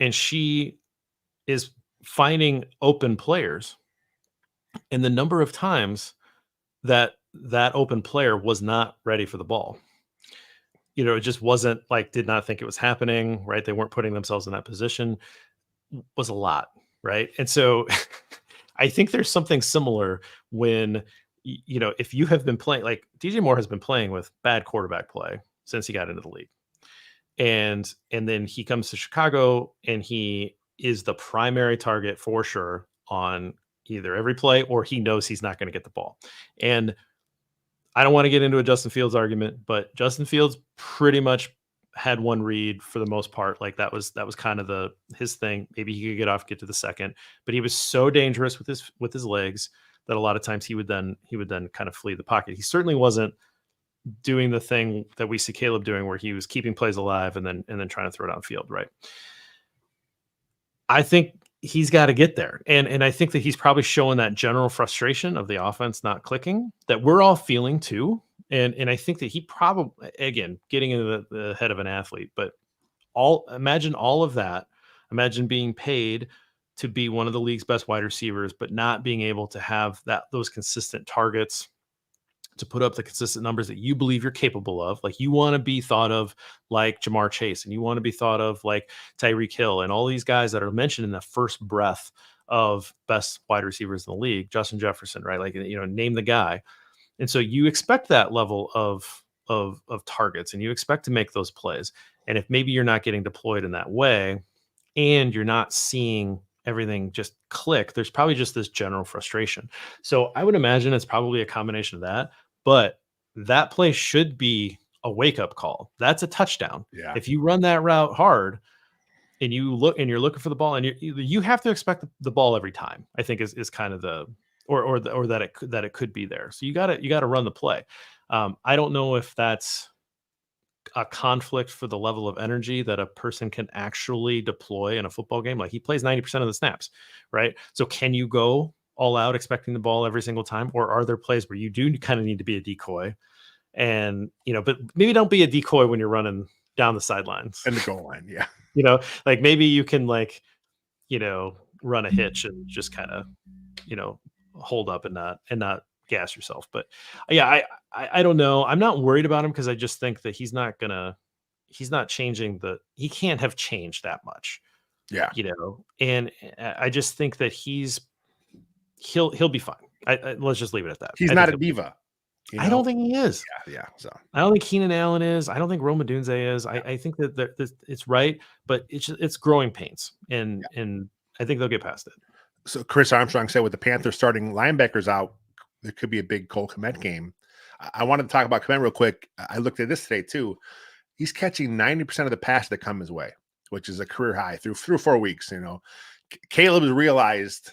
and she is finding open players. And the number of times that open player was not ready for the ball, it just wasn't did not think it was happening, right? They weren't putting themselves in that position. Was a lot, right? And so I think there's something similar when if you have been playing, like DJ Moore has been playing with bad quarterback play since he got into the league, and then he comes to Chicago and he is the primary target for sure on either every play, or he knows he's not going to get the ball. And I don't want to get into a Justin Fields argument, but Justin Fields pretty much had one read for the most part. Like that was kind of his thing. Maybe he could get to the second, but he was so dangerous with his legs that a lot of times he would then kind of flee the pocket. He certainly wasn't doing the thing that we see Caleb doing, where he was keeping plays alive and then trying to throw downfield. Right. I think he's got to get there. And I think that he's probably showing that general frustration of the offense not clicking that we're all feeling too. And I think that he probably, again, getting into the head of an athlete, but imagine all of that. Imagine being paid to be one of the league's best wide receivers, but not being able to have those consistent targets, to put up the consistent numbers that you believe you're capable of. Like you want to be thought of like Jamar Chase, and you want to be thought of like Tyreek Hill and all these guys that are mentioned in the first breath of best wide receivers in the league, Justin Jefferson, right? Like, name the guy. And so you expect that level of targets, and you expect to make those plays. And if maybe you're not getting deployed in that way, and you're not seeing everything just click, there's probably just this general frustration. So I would imagine it's probably a combination of that, but that play should be a wake-up call. That's a touchdown. Yeah. If you run that route hard and you're looking for the ball, and you have to expect the ball every time, I think is kind of the or that it could be there. So you got to run the play. I don't know if that's a conflict for the level of energy that a person can actually deploy in a football game. Like he plays 90% of the snaps, right? So can you go all out expecting the ball every single time? Or are there plays where you do kind of need to be a decoy and, but maybe don't be a decoy when you're running down the sidelines and the goal line. Yeah. Like maybe you can run a hitch and just kind of, hold up and not gas yourself. But yeah, I don't know. I'm not worried about him because I just think that he's not changing he can't have changed that much, Yeah. and I just think that he'll be fine. Let's just leave it at that. He's I think not a he'll. diva, you I don't know? think he is. Yeah, yeah. So I don't think Keenan Allen is. I don't think Rome Odunze is. I think that it's right, but it's growing pains, and I think they'll get past it. so Chris Armstrong said with the Panthers starting linebackers out, there could be a big Cole Kmet game. I wanted to talk about Kmet real quick. I looked at this today too. He's catching 90% of the passes that come his way, which is a career high through 4 weeks. Caleb has realized,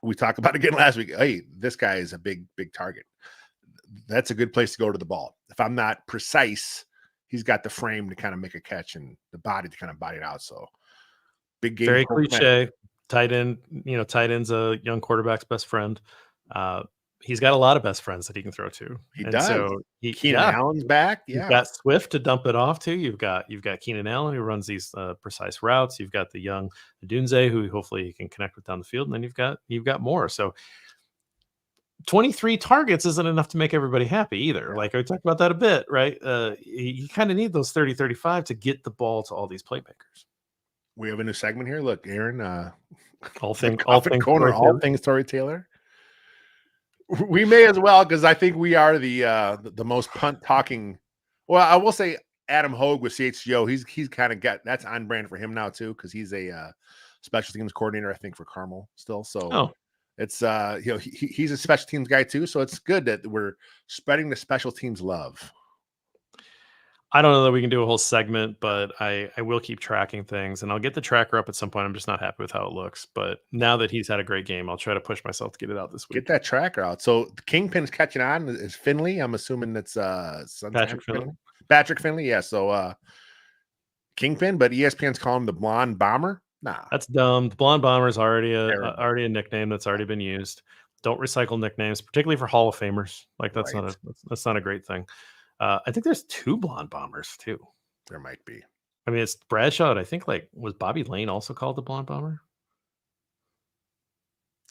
we talked about it again last week. Hey, this guy is a big target. That's a good place to go to the ball. If I'm not precise, he's got the frame to kind of make a catch and the body to kind of body it out. So big game. Very cliche. Tight end, tight end's a young quarterback's best friend. He's got a lot of best friends that he can throw to. He And does. so Keenan Allen's back. You've Yeah. got Swift to dump it off to. You've got Keenan Allen who runs these precise routes. You've got the young Dunze who hopefully you can connect with down the field, and then you've got more. So 23 targets isn't enough to make everybody happy either. Yeah. Like I talked about that a bit, right? You kind of need those 30, 35 to get the ball to all these playmakers. We have a new segment here. Look, Aaron, all things Tory Taylor. We may as well, because I think we are the most punt talking. Well, I will say Adam Hogue with CHGO. He's kind of got that's on brand for him now too, because he's a special teams coordinator, I think, for Carmel still. So it's he's a special teams guy too. So it's good that we're spreading the special teams love. I don't know that we can do a whole segment, but I will keep tracking things, and I'll get the tracker up at some point. I'm just not happy with how it looks. But now that he's had a great game, I'll try to push myself to get it out this week. Get that tracker out. So the Kingpin's catching on is Finley. I'm assuming that's Patrick Finley. Patrick Finley, yeah. So Kingpin, but ESPN's calling him the Blonde Bomber. Nah, that's dumb. The Blonde Bomber is already a nickname that's already been used. Don't recycle nicknames, particularly for Hall of Famers. Like that's not a great thing. I think there's 2 Blonde Bombers too. There might be. I mean, it's Bradshaw. I think was Bobby Lane also called the Blonde Bomber?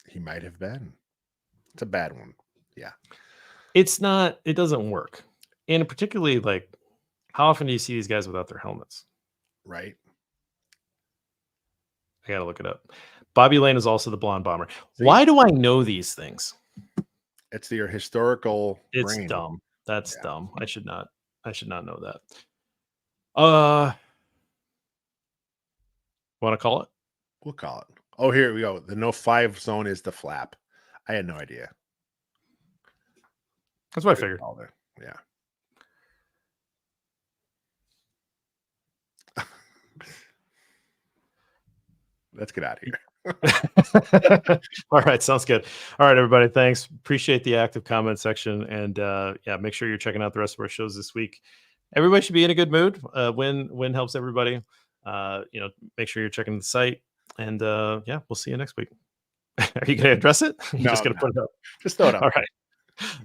He might have been. It's a bad one. Yeah. It's not. It doesn't work. And particularly, like, how often do you see these guys without their helmets? Right. I got to look it up. Bobby Lane is also the Blonde Bomber. See? Why do I know these things? It's your historical It's brain. Dumb. That's dumb. I should not know that. Want to call it? We'll call it. Oh, here we go. The no 5 zone is the flap. I had no idea. That's what I figured. Yeah. Let's get out of here. All right, sounds good. All right, everybody, thanks. Appreciate the active comment section, and make sure you're checking out the rest of our shows this week. Everybody should be in a good mood. Win helps everybody. Make sure you're checking the site, and we'll see you next week. Are you going to address it? You're just going to put it up. Just throw it up.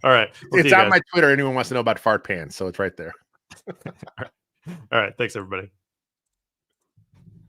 All right. It's on my Twitter. Anyone wants to know about fart pants, so it's right there. All right. Thanks, everybody.